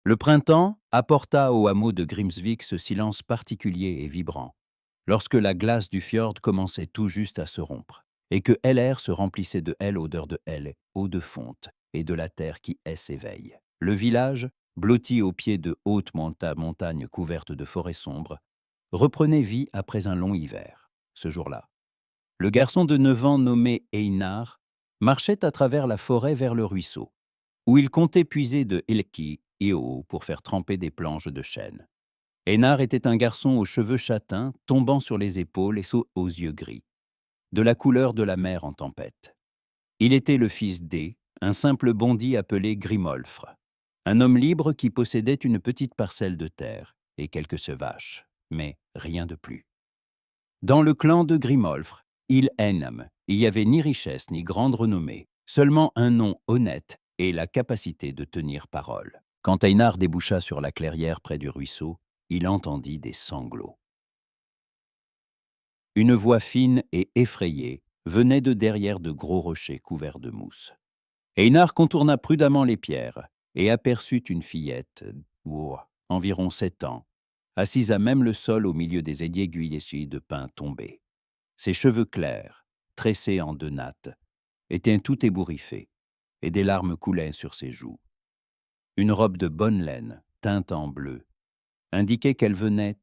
Le printemps apporta au hameau de Grimsvik ce silence particulier et vibrant, lorsque la glace du fjord commençait tout juste à se rompre, et que l'air se remplissait de odeur de eau de fonte, et de la terre qui s'éveille. Le village, blotti au pied de hautes montagnes couvertes de forêts sombres, reprenait vie après un long hiver. Ce jour-là, le garçon de 9 ans nommé Einar marchait à travers la forêt vers le ruisseau, où il comptait puiser de Hilki et eau pour faire tremper des planches de chêne. Einar était un garçon aux cheveux châtains, tombant sur les épaules et aux yeux gris, de la couleur de la mer en tempête. Il était le fils d'E, un simple bandit appelé Grimolfr, un homme libre qui possédait une petite parcelle de terre et quelques vaches, mais rien de plus. Dans le clan de Grimolfr, il n'y avait ni richesse ni grande renommée, seulement un nom honnête et la capacité de tenir parole. Quand Einar déboucha sur la clairière près du ruisseau, il entendit des sanglots. Une voix fine et effrayée venait de derrière de gros rochers couverts de mousse. Einar contourna prudemment les pierres et aperçut une fillette, environ 7 ans, assise à même le sol au milieu des aiguilles de pin tombées. Ses cheveux clairs, tressés en 2 nattes, étaient tout ébouriffés, et des larmes coulaient sur ses joues. Une robe de bonne laine, teinte en bleu, indiquait qu'elle venait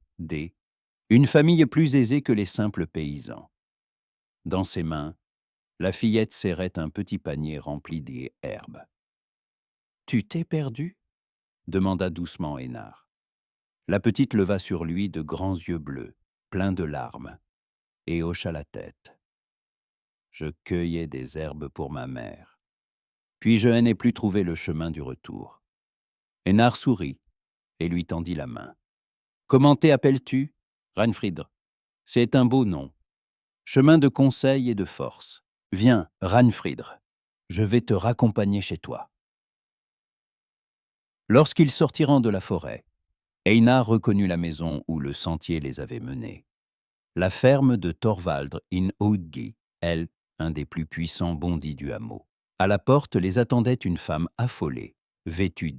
une famille plus aisée que les simples paysans. Dans ses mains, la fillette serrait un petit panier rempli d'herbes. « Tu t'es perdu ?» demanda doucement Einar. La petite leva sur lui de grands yeux bleus, pleins de larmes, et hocha la tête. « Je cueillais des herbes pour ma mère. Puis je n'ai plus trouvé le chemin du retour. » Einar sourit et lui tendit la main. « Comment t'appelles-tu ?»« Ranfridr. C'est un beau nom. Chemin de conseil et de force. Viens, Ranfridr, je vais te raccompagner chez toi. » Lorsqu'ils sortirent de la forêt, Einar reconnut la maison où le sentier les avait menés. La ferme de Thorvaldr in Oudgi, un des plus puissants bondits du hameau. À la porte les attendait une femme affolée, vêtue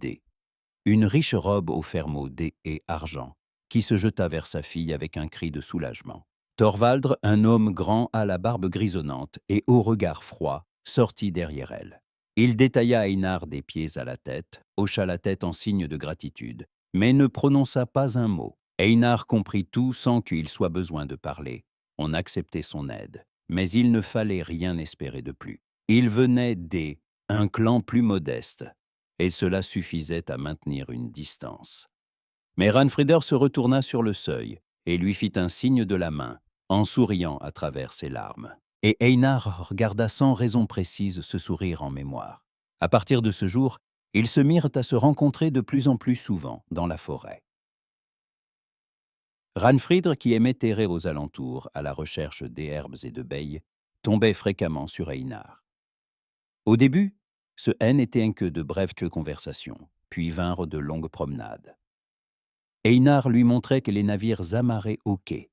une riche robe aux fermeaux et argent, qui se jeta vers sa fille avec un cri de soulagement. Thorvaldr, un homme grand à la barbe grisonnante et au regard froid, sortit derrière elle. Il détailla Einar des pieds à la tête, hocha la tête en signe de gratitude, mais ne prononça pas un mot. Einar comprit tout sans qu'il soit besoin de parler. On acceptait son aide, mais il ne fallait rien espérer de plus. Il venait un clan plus modeste, et cela suffisait à maintenir une distance. Mais Ranfridr se retourna sur le seuil et lui fit un signe de la main, en souriant à travers ses larmes. Et Einar regarda sans raison précise ce sourire en mémoire. À partir de ce jour, ils se mirent à se rencontrer de plus en plus souvent dans la forêt. Ranfridr, qui aimait errer aux alentours à la recherche d'herbes et de baies, tombait fréquemment sur Einar. Au début, ce n'était que de brèves conversations, puis vinrent de longues promenades. Einar lui montrait que les navires amarrés au quai,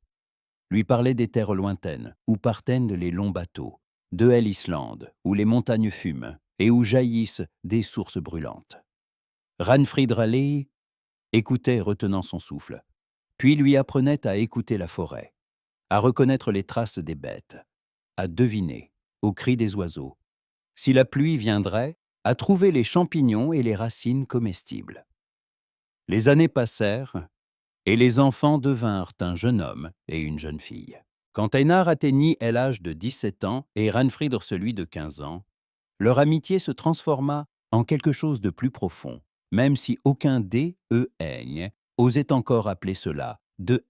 lui parlait des terres lointaines où partaient les longs bateaux, de l'Islande, où les montagnes fument et où jaillissent des sources brûlantes. Ranfridr écoutait retenant son souffle, puis lui apprenait à écouter la forêt, à reconnaître les traces des bêtes, à deviner, aux cris des oiseaux, si la pluie viendrait, à trouver les champignons et les racines comestibles. Les années passèrent, et les enfants devinrent un jeune homme et une jeune fille. Quand Einar atteignit l'âge de 17 ans et Ranfridr celui de 15 ans, leur amitié se transforma en quelque chose de plus profond, même si aucun osait encore appeler cela de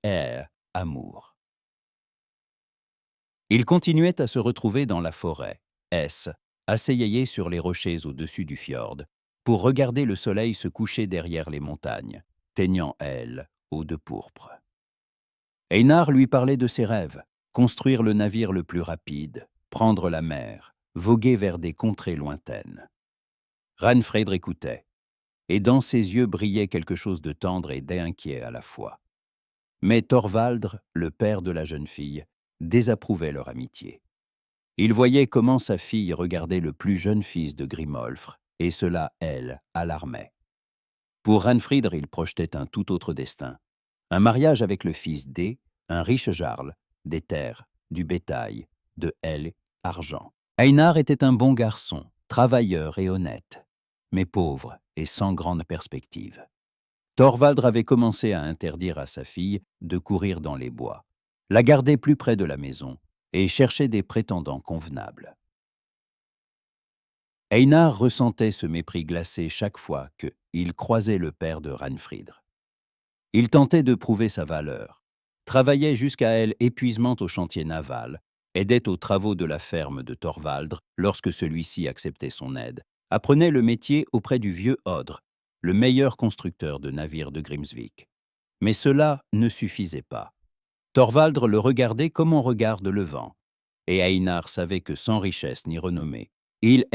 amour. Ils continuaient à se retrouver dans la forêt, asseillés sur les rochers au-dessus du fjord, pour regarder le soleil se coucher derrière les montagnes, teignant eau de pourpre. Einar lui parlait de ses rêves, construire le navire le plus rapide, prendre la mer, voguer vers des contrées lointaines. Ranfridr écoutait, et dans ses yeux brillait quelque chose de tendre et d'inquiet à la fois. Mais Thorvaldr, le père de la jeune fille, désapprouvait leur amitié. Il voyait comment sa fille regardait le plus jeune fils de Grimolfr, et cela, alarmait. Pour Ranfridr, il projetait un tout autre destin. Un mariage avec le fils d'E, un riche jarl, des terres, du bétail, de Hel, argent. Einar était un bon garçon, travailleur et honnête, mais pauvre et sans grande perspective. Thorvaldr avait commencé à interdire à sa fille de courir dans les bois, la garder plus près de la maison et chercher des prétendants convenables. Einar ressentait ce mépris glacé chaque fois qu'il croisait le père de Ranfridr. Il tentait de prouver sa valeur, travaillait jusqu'à elle épuisement au chantier naval, aidait aux travaux de la ferme de Thorvaldr lorsque celui-ci acceptait son aide, apprenait le métier auprès du vieux Odre, le meilleur constructeur de navires de Grimsvik. Mais cela ne suffisait pas. Thorvaldr le regardait comme on regarde le vent, et Einar savait que sans richesse ni renommée, il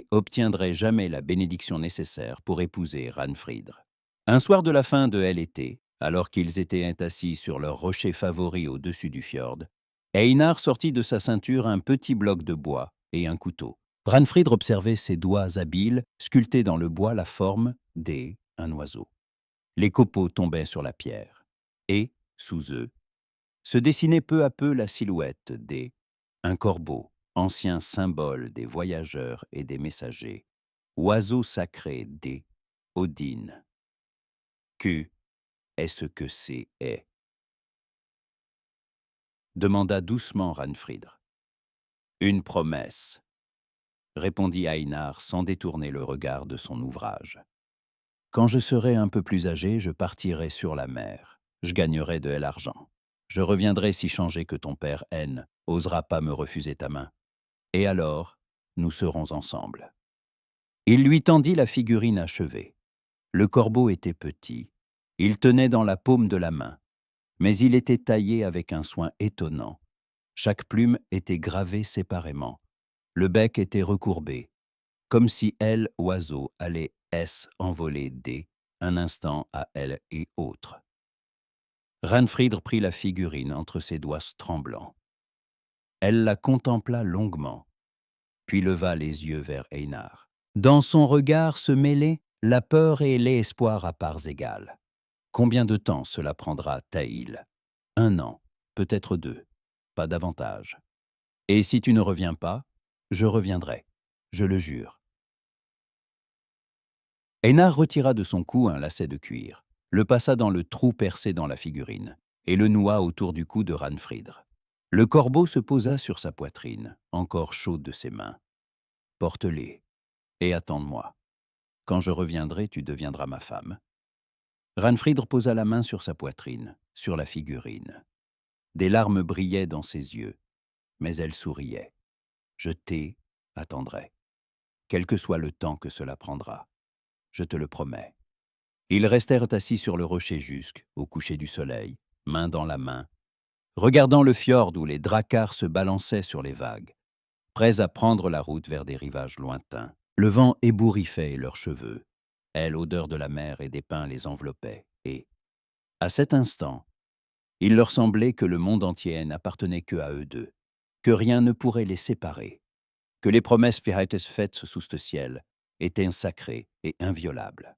obtiendrait jamais la bénédiction nécessaire pour épouser Ranfridr. Un soir de la fin de l'été, alors qu'ils étaient assis sur leur rocher favori au-dessus du fjord, Einar sortit de sa ceinture un petit bloc de bois et un couteau. Ranfridr observait ses doigts habiles sculpter dans le bois la forme d'un oiseau. Les copeaux tombaient sur la pierre, et, sous eux, se dessinait peu à peu la silhouette un corbeau, ancien symbole des voyageurs et des messagers, oiseau sacré Odin. Est-ce que est demanda doucement Ranfridr. Une promesse, répondit Einar sans détourner le regard de son ouvrage. Quand je serai un peu plus âgé, je partirai sur la mer. Je gagnerai de l'argent. Je reviendrai si changé que ton père N osera pas me refuser ta main. Et alors, nous serons ensemble. Il lui tendit la figurine achevée. Le corbeau était petit. Il tenait dans la paume de la main. Mais il était taillé avec un soin étonnant. Chaque plume était gravée séparément. Le bec était recourbé, comme si elle, oiseau, allait envoler un instant à elle et autre. Ranfridr prit la figurine entre ses doigts tremblants. Elle la contempla longuement, puis leva les yeux vers Einar. Dans son regard se mêlaient la peur et l'espoir à parts égales. Combien de temps cela prendra, Taïl? 1 an, peut-être 2, pas davantage. Et si tu ne reviens pas, je reviendrai, je le jure. Einar retira de son cou un lacet de cuir, le passa dans le trou percé dans la figurine, et le noua autour du cou de Ranfridr. Le corbeau se posa sur sa poitrine, encore chaude de ses mains. Porte-les, et attends-moi. Quand je reviendrai, tu deviendras ma femme. Ranfridr posa la main sur sa poitrine, sur la figurine. Des larmes brillaient dans ses yeux, mais elle souriait. Je attendrai, quel que soit le temps que cela prendra. Je te le promets. Ils restèrent assis sur le rocher jusqu'au coucher du soleil, main dans la main, regardant le fjord où les dracars se balançaient sur les vagues, prêts à prendre la route vers des rivages lointains. Le vent ébouriffait leurs cheveux. L'odeur de la mer et des pins les enveloppait. Et, à cet instant, il leur semblait que le monde entier n'appartenait que à eux deux, que rien ne pourrait les séparer, que les promesses faites sous ce ciel étaient sacrées et inviolables.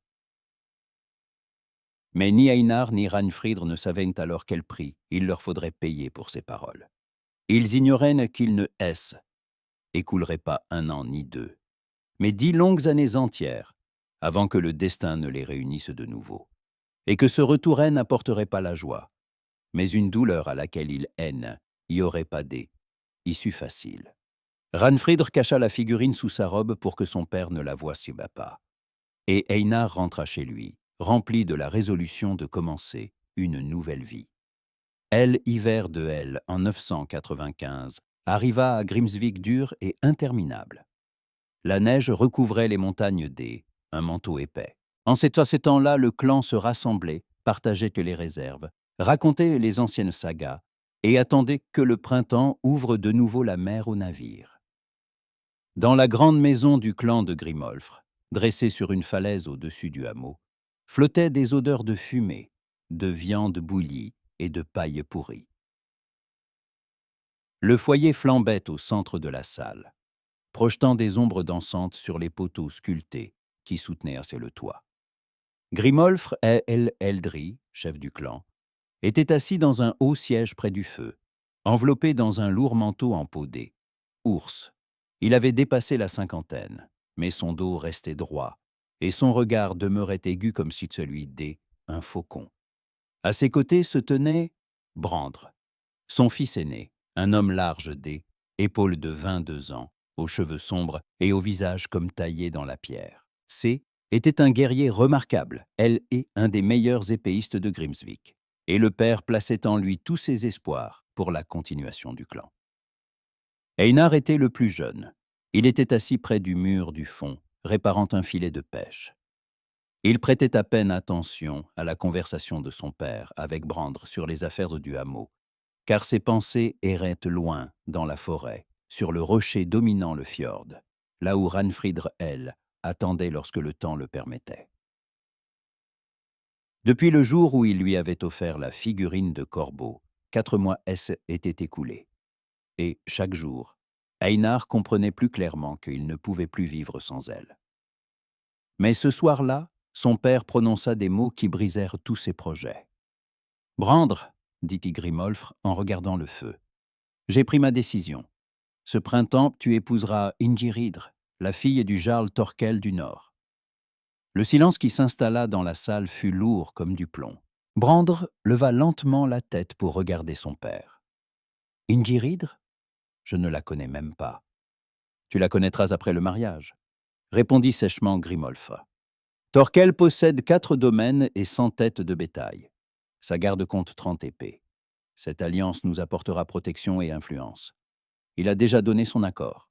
Mais ni Einar ni Ranfridr ne savaient alors quel prix il leur faudrait payer pour ces paroles. Ils ignoraient qu'ils ne écouleraient pas 1 an ni 2, mais 10 longues années entières avant que le destin ne les réunisse de nouveau, et que ce retour n'apporterait pas la joie, mais une douleur à laquelle il y aurait pas issue facile. Ranfridr cacha la figurine sous sa robe pour que son père ne la voie pas, et Einar rentra chez lui, rempli de la résolution de commencer une nouvelle vie. Hiver de en 995 arriva à Grimsvik dur et interminable. La neige recouvrait les montagnes un manteau épais. En ces temps-là, le clan se rassemblait, partageait les réserves, racontait les anciennes sagas et attendait que le printemps ouvre de nouveau la mer aux navires. Dans la grande maison du clan de Grimolfr, dressée sur une falaise au-dessus du hameau, flottaient des odeurs de fumée, de viande bouillie et de paille pourrie. Le foyer flambait au centre de la salle, projetant des ombres dansantes sur les poteaux sculptés qui soutenaient le toit. Grimolfr et Eldri, chef du clan, était assis dans un haut siège près du feu, enveloppé dans un lourd manteau en peau d'ours. Ours. Il avait dépassé la cinquantaine, mais son dos restait droit, et son regard demeurait aigu comme si celui un faucon. À ses côtés se tenait Brandr, son fils aîné, un homme large épaules de 22 ans, aux cheveux sombres et au visage comme taillé dans la pierre. Était un guerrier remarquable, elle est un des meilleurs épéistes de Grimsvik, et le père plaçait en lui tous ses espoirs pour la continuation du clan. Einar était le plus jeune. Il était assis près du mur du fond, réparant un filet de pêche. Il prêtait à peine attention à la conversation de son père avec Brandr sur les affaires du hameau, car ses pensées erraient loin dans la forêt, sur le rocher dominant le fjord, là où Ranfridr, elle, attendait lorsque le temps le permettait. Depuis le jour où il lui avait offert la figurine de corbeau, 4 mois étaient écoulés. Et, chaque jour, Einar comprenait plus clairement qu'il ne pouvait plus vivre sans elle. Mais ce soir-là, son père prononça des mots qui brisèrent tous ses projets. « Brandr, dit Grimolfr en regardant le feu, j'ai pris ma décision. Ce printemps, tu épouseras Ingiridr, la fille du jarl Thorkel du Nord. » Le silence qui s'installa dans la salle fut lourd comme du plomb. Brandr leva lentement la tête pour regarder son père. « Ingiridr ? Je ne la connais même pas. Tu la connaîtras après le mariage, répondit sèchement Grimolfr. Thorkel possède 4 domaines et 100 têtes de bétail. Sa garde compte 30 épées. Cette alliance nous apportera protection et influence. Il a déjà donné son accord.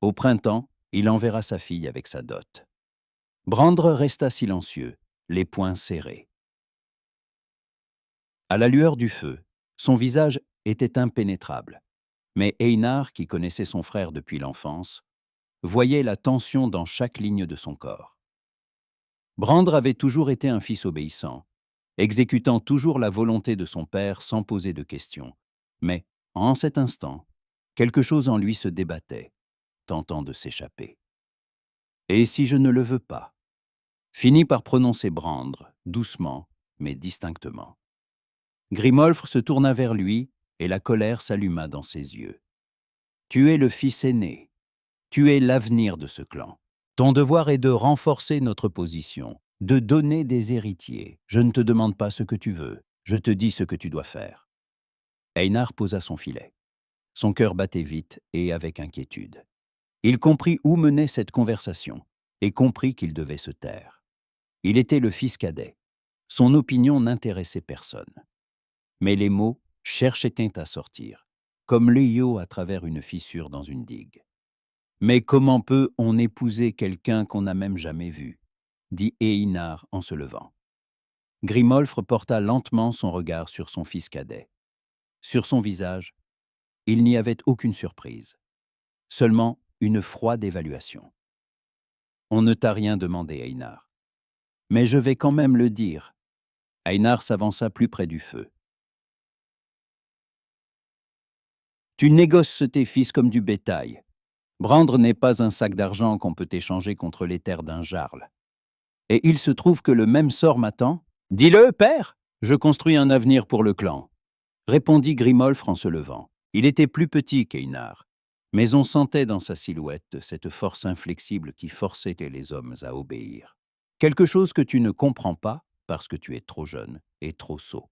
Au printemps, il enverra sa fille avec sa dot. Brandr resta silencieux, les poings serrés. À la lueur du feu, son visage était impénétrable. Mais Einar, qui connaissait son frère depuis l'enfance, voyait la tension dans chaque ligne de son corps. Brandr avait toujours été un fils obéissant, exécutant toujours la volonté de son père sans poser de questions. Mais, en cet instant, quelque chose en lui se débattait, tentant de s'échapper. « Et si je ne le veux pas ?» finit par prononcer Brandr, doucement, mais distinctement. Grimolfr se tourna vers lui, et la colère s'alluma dans ses yeux. « Tu es le fils aîné. Tu es l'avenir de ce clan. Ton devoir est de renforcer notre position, de donner des héritiers. Je ne te demande pas ce que tu veux, je te dis ce que tu dois faire. » Einar posa son filet. Son cœur battait vite et avec inquiétude. Il comprit où menait cette conversation et comprit qu'il devait se taire. Il était le fils cadet. Son opinion n'intéressait personne. Mais les mots cherchaient à sortir, comme l'eau à travers une fissure dans une digue. « Mais comment peut-on épouser quelqu'un qu'on n'a même jamais vu ?» dit Einar en se levant. Grimolfr porta lentement son regard sur son fils cadet. Sur son visage, il n'y avait aucune surprise, seulement une froide évaluation. « On ne t'a rien demandé, Einar. Mais je vais quand même le dire. » Einar s'avança plus près du feu. « Tu négocies tes fils comme du bétail. Brandr n'est pas un sac d'argent qu'on peut échanger contre les terres d'un jarl. Et il se trouve que le même sort m'attend. Dis-le, père, je construis un avenir pour le clan, répondit Grimolfr en se levant. Il était plus petit qu'Einar, mais on sentait dans sa silhouette cette force inflexible qui forçait les hommes à obéir. Quelque chose que tu ne comprends pas parce que tu es trop jeune et trop sot.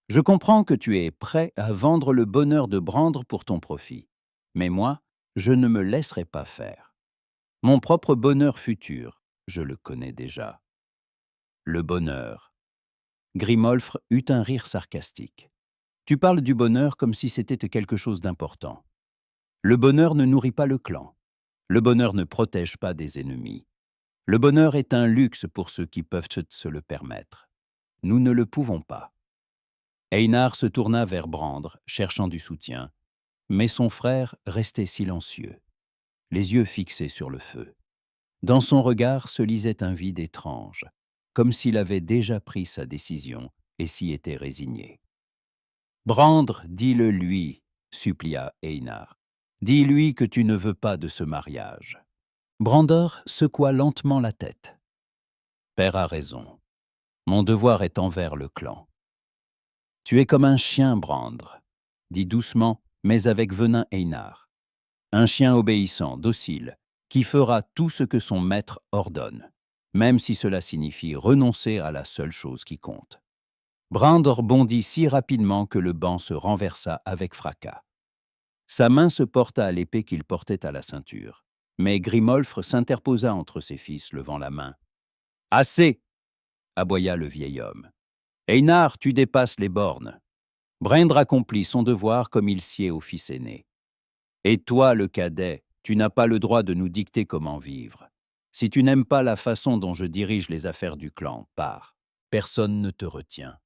Je comprends que tu es prêt à vendre le bonheur de Brandr pour ton profit, mais moi, je ne me laisserai pas faire. Mon propre bonheur futur, je le connais déjà. Le bonheur. Grimolfr eut un rire sarcastique. Tu parles du bonheur comme si c'était quelque chose d'important. Le bonheur ne nourrit pas le clan. Le bonheur ne protège pas des ennemis. Le bonheur est un luxe pour ceux qui peuvent se le permettre. Nous ne le pouvons pas. Einar se tourna vers Brandr, cherchant du soutien, mais son frère restait silencieux, les yeux fixés sur le feu. Dans son regard se lisait un vide étrange, comme s'il avait déjà pris sa décision et s'y était résigné. « Brandr, dis-le lui, » supplia Einar. « Dis-lui que tu ne veux pas de ce mariage. » Brandr secoua lentement la tête. « Père a raison. Mon devoir est envers le clan. Tu es comme un chien, Brandr, dit doucement, mais avec venin Einar. Un chien obéissant, docile, qui fera tout ce que son maître ordonne, même si cela signifie renoncer à la seule chose qui compte. Brandr bondit si rapidement que le banc se renversa avec fracas. Sa main se porta à l'épée qu'il portait à la ceinture, mais Grimolfr s'interposa entre ses fils, levant la main. « Assez !» aboya le vieil homme. « Einar, tu dépasses les bornes. Brandr accomplit son devoir comme il sied au fils aîné. Et toi, le cadet, tu n'as pas le droit de nous dicter comment vivre. Si tu n'aimes pas la façon dont je dirige les affaires du clan, pars. Personne ne te retient. »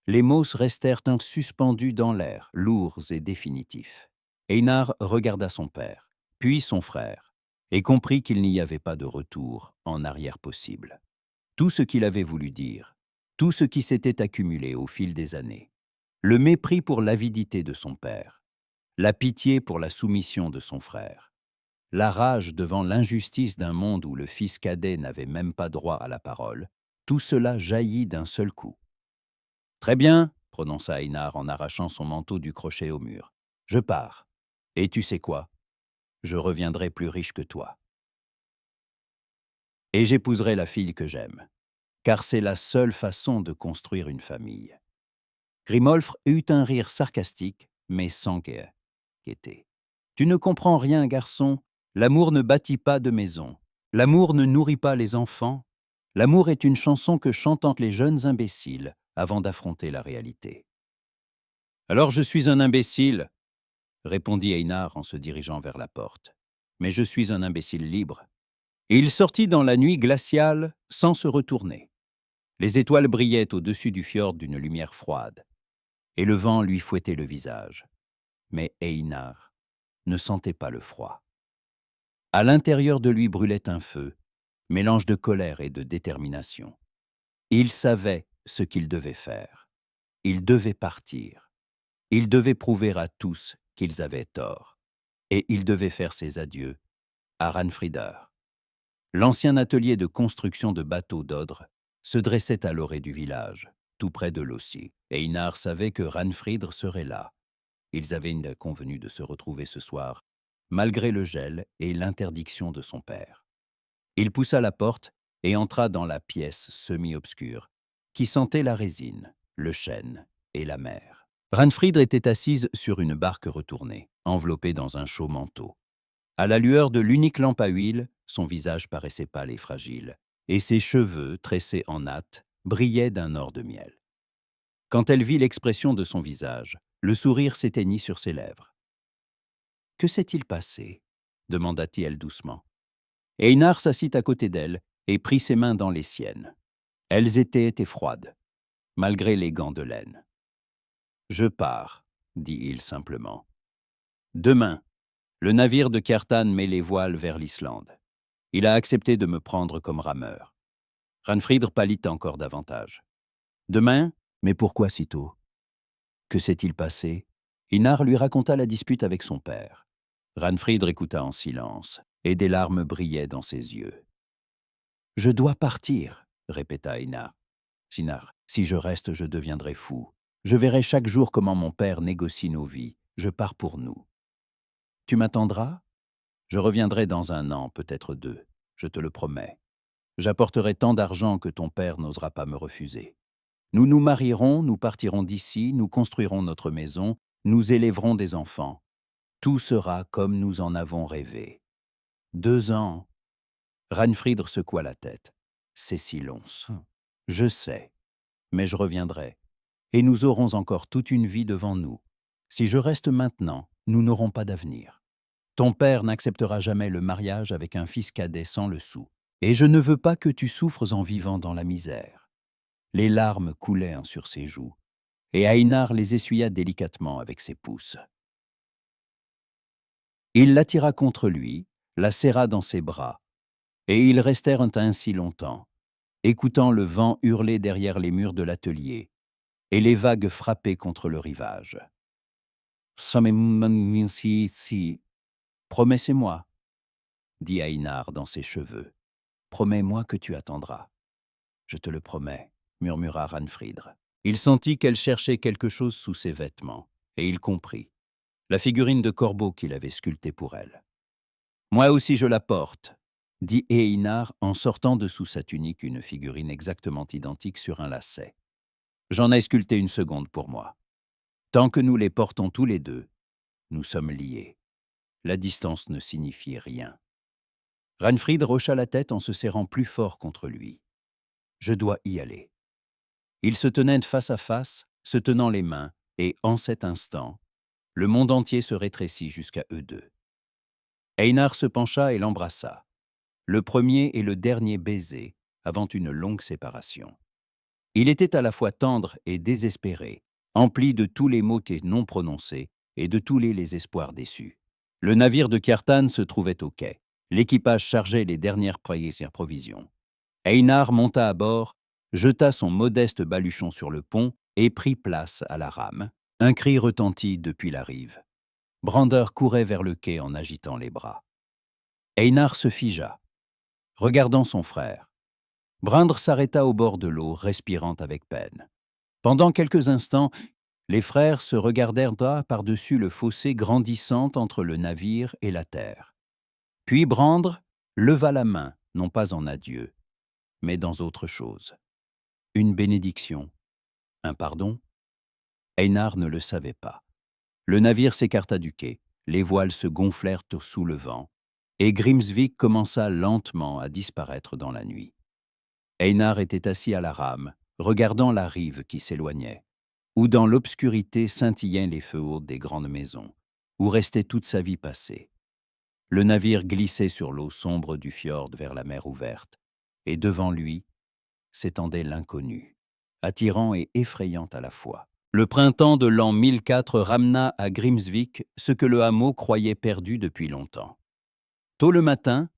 Les mots restèrent suspendus dans l'air, lourds et définitifs. Einar regarda son père, puis son frère, et comprit qu'il n'y avait pas de retour en arrière possible. Tout ce qu'il avait voulu dire, tout ce qui s'était accumulé au fil des années, le mépris pour l'avidité de son père, la pitié pour la soumission de son frère, la rage devant l'injustice d'un monde où le fils cadet n'avait même pas droit à la parole, tout cela jaillit d'un seul coup. « Très bien, » prononça Einar en arrachant son manteau du crochet au mur. « Je pars. Et tu sais quoi? Je reviendrai plus riche que toi. Et j'épouserai la fille que j'aime, car c'est la seule façon de construire une famille. » Grimolfr eut un rire sarcastique, mais sans gaieté. « Tu ne comprends rien, garçon. L'amour ne bâtit pas de maison. L'amour ne nourrit pas les enfants. L'amour est une chanson que chantent les jeunes imbéciles avant d'affronter la réalité. »« Alors je suis un imbécile, » répondit Einar en se dirigeant vers la porte. « Mais je suis un imbécile libre. » Et il sortit dans la nuit glaciale sans se retourner. Les étoiles brillaient au-dessus du fjord d'une lumière froide, et le vent lui fouettait le visage. Mais Einar ne sentait pas le froid. À l'intérieur de lui brûlait un feu, mélange de colère et de détermination. Il savait ce qu'il devait faire. Il devait partir. Il devait prouver à tous qu'ils avaient tort. Et il devait faire ses adieux à Ranfridr. L'ancien atelier de construction de bateaux d'Odre se dressait à l'orée du village, tout près de l'Ossie. Einar savait que Ranfridr serait là. Ils avaient convenu de se retrouver ce soir, malgré le gel et l'interdiction de son père. Il poussa la porte et entra dans la pièce semi-obscure, qui sentait la résine, le chêne et la mer. Ranfridr était assise sur une barque retournée, enveloppée dans un chaud manteau. À la lueur de l'unique lampe à huile, son visage paraissait pâle et fragile, et ses cheveux, tressés en natte, brillaient d'un or de miel. Quand elle vit l'expression de son visage, le sourire s'éteignit sur ses lèvres. « Que s'est-il passé ?» demanda-t-elle doucement. Einar s'assit à côté d'elle et prit ses mains dans les siennes. Elles étaient froides, malgré les gants de laine. « Je pars, » dit-il simplement. « Demain, le navire de Kjartan met les voiles vers l'Islande. Il a accepté de me prendre comme rameur. » Ranfridr pâlit encore davantage. « Demain? Mais pourquoi si tôt? Que s'est-il passé ?» Einar lui raconta la dispute avec son père. Ranfridr écouta en silence, et des larmes brillaient dans ses yeux. « Je dois partir, » répéta Einar. « Si je reste, je deviendrai fou. Je verrai chaque jour comment mon père négocie nos vies. Je pars pour nous. Tu m'attendras? Je reviendrai dans 1 an, peut-être 2, je te le promets. J'apporterai tant d'argent que ton père n'osera pas me refuser. Nous nous marierons, nous partirons d'ici, nous construirons notre maison, nous élèverons des enfants. Tout sera comme nous en avons rêvé. 2 ans. » Ranfridr secoua la tête. « C'est si long. Je sais, mais je reviendrai. Et nous aurons encore toute une vie devant nous. Si je reste maintenant, nous n'aurons pas d'avenir. Ton père n'acceptera jamais le mariage avec un fils cadet sans le sou. Et je ne veux pas que tu souffres en vivant dans la misère. » Les larmes coulaient sur ses joues, et Einar les essuya délicatement avec ses pouces. Il l'attira contre lui, la serra dans ses bras, et ils restèrent ainsi longtemps, écoutant le vent hurler derrière les murs de l'atelier et les vagues frapper contre le rivage. « Promets-moi, » dit Einar dans ses cheveux. « Promets-moi que tu attendras. » « Je te le promets, murmura Ranfridr. Il sentit qu'elle cherchait quelque chose sous ses vêtements, et il comprit. La figurine de corbeau qu'il avait sculptée pour elle. « Moi aussi je la porte », dit Einar en sortant de sous sa tunique une figurine exactement identique sur un lacet. « J'en ai sculpté une seconde pour moi. Tant que nous les portons tous les deux, nous sommes liés. La distance ne signifie rien. » Ranfridr hocha la tête en se serrant plus fort contre lui. « Je dois y aller. » Ils se tenaient face à face, se tenant les mains, et, en cet instant, le monde entier se rétrécit jusqu'à eux deux. Einar se pencha et l'embrassa. Le premier et le dernier baiser avant une longue séparation. Il était à la fois tendre et désespéré, empli de tous les mots non prononcés et de tous les espoirs déçus. Le navire de Kjartan se trouvait au quai. L'équipage chargeait les dernières provisions. Einar monta à bord, jeta son modeste baluchon sur le pont et prit place à la rame. Un cri retentit depuis la rive. Brander courait vers le quai en agitant les bras. Einar se figea, regardant son frère. Brandr s'arrêta au bord de l'eau, respirant avec peine. Pendant quelques instants, les frères se regardèrent par-dessus le fossé grandissant entre le navire et la terre. Puis Brandr leva la main, non pas en adieu, mais dans autre chose. Une bénédiction, un pardon? Einar ne le savait pas. Le navire s'écarta du quai, les voiles se gonflèrent sous le vent, et Grimsvik commença lentement à disparaître dans la nuit. Einar était assis à la rame, regardant la rive qui s'éloignait, où dans l'obscurité scintillaient les feux hauts des grandes maisons, où restait toute sa vie passée. Le navire glissait sur l'eau sombre du fjord vers la mer ouverte, et devant lui s'étendait l'inconnu, attirant et effrayant à la fois. Le printemps de l'an 1004 ramena à Grimsvik ce que le hameau croyait perdu depuis longtemps. Tôt le matin,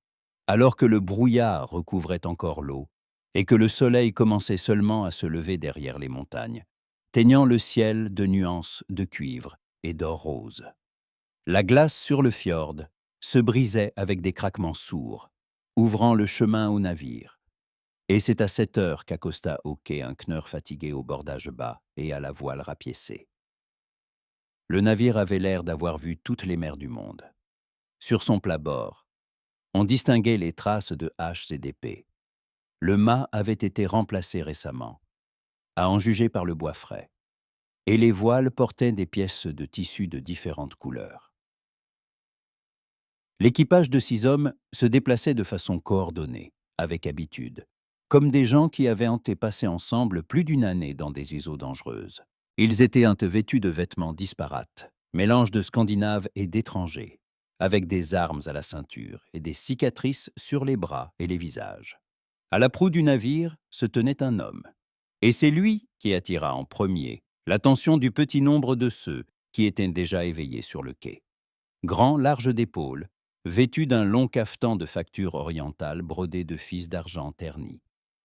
alors que le brouillard recouvrait encore l'eau, et que le soleil commençait seulement à se lever derrière les montagnes, teignant le ciel de nuances de cuivre et d'or rose. La glace sur le fjord se brisait avec des craquements sourds, ouvrant le chemin au navire. Et c'est à 7 heures qu'accosta au quai un kneur fatigué au bordage bas et à la voile rapiécée. Le navire avait l'air d'avoir vu toutes les mers du monde. Sur son plat-bord, on distinguait les traces de haches et d'épées. Le mât avait été remplacé récemment, à en juger par le bois frais, et les voiles portaient des pièces de tissu de différentes couleurs. L'équipage de 6 hommes se déplaçait de façon coordonnée, avec habitude, comme des gens qui avaient passé ensemble plus d'une année dans des eaux dangereuses. Ils étaient vêtus de vêtements disparates, mélange de Scandinaves et d'étrangers, avec des armes à la ceinture et des cicatrices sur les bras et les visages. À la proue du navire se tenait un homme, et c'est lui qui attira en premier l'attention du petit nombre de ceux qui étaient déjà éveillés sur le quai. Grand, large d'épaules, vêtu d'un long cafetan de facture orientale brodé de fils d'argent terni.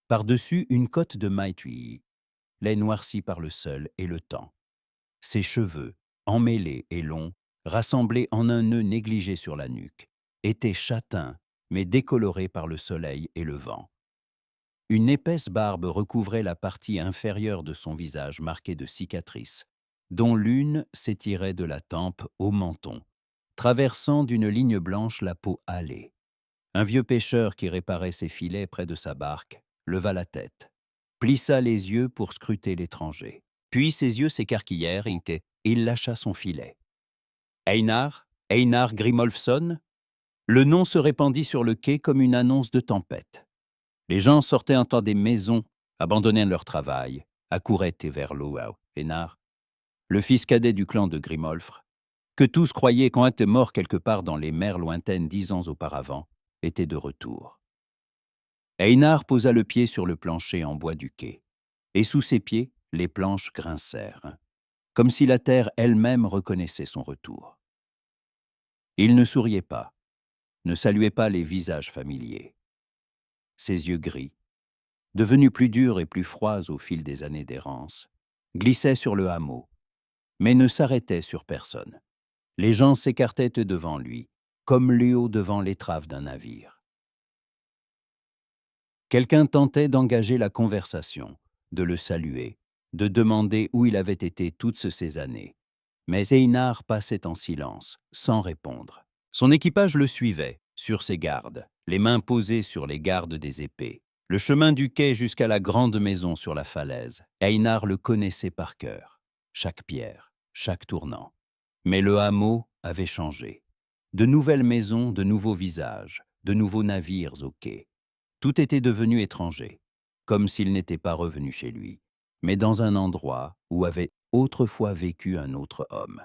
Par-dessus une cotte de maitri, lait noirci par le sol et le temps. Ses cheveux, emmêlés et longs, rassemblés en un nœud négligé sur la nuque, étaient châtains, mais décolorés par le soleil et le vent. Une épaisse barbe recouvrait la partie inférieure de son visage marqué de cicatrices, dont l'une s'étirait de la tempe au menton, traversant d'une ligne blanche la peau hâlée. Un vieux pêcheur qui réparait ses filets près de sa barque leva la tête, plissa les yeux pour scruter l'étranger. Puis ses yeux s'écarquillèrent et il lâcha son filet. Einar Grimolfsson. Le nom se répandit sur le quai comme une annonce de tempête. Les gens sortaient en temps des maisons, abandonnaient leur travail, accouraient vers l'eau à Einar, le fils cadet du clan de Grimolfr, que tous croyaient qu'on était mort quelque part dans les mers lointaines 10 ans auparavant, était de retour. Einar posa le pied sur le plancher en bois du quai, et sous ses pieds, les planches grincèrent, comme si la terre elle-même reconnaissait son retour. Il ne souriait pas, ne saluait pas les visages familiers. Ses yeux gris, devenus plus durs et plus froids au fil des années d'errance, glissaient sur le hameau, mais ne s'arrêtaient sur personne. Les gens s'écartaient devant lui, comme Léo devant l'étrave d'un navire. Quelqu'un tentait d'engager la conversation, de le saluer, de demander où il avait été toutes ces années. Mais Einar passait en silence, sans répondre. Son équipage le suivait, sur ses gardes, les mains posées sur les gardes des épées. Le chemin du quai jusqu'à la grande maison sur la falaise, Einar le connaissait par cœur. Chaque pierre, chaque tournant. Mais le hameau avait changé. De nouvelles maisons, de nouveaux visages, de nouveaux navires au quai. Tout était devenu étranger, comme s'il n'était pas revenu chez lui, mais dans un endroit où avait autrefois vécu un autre homme.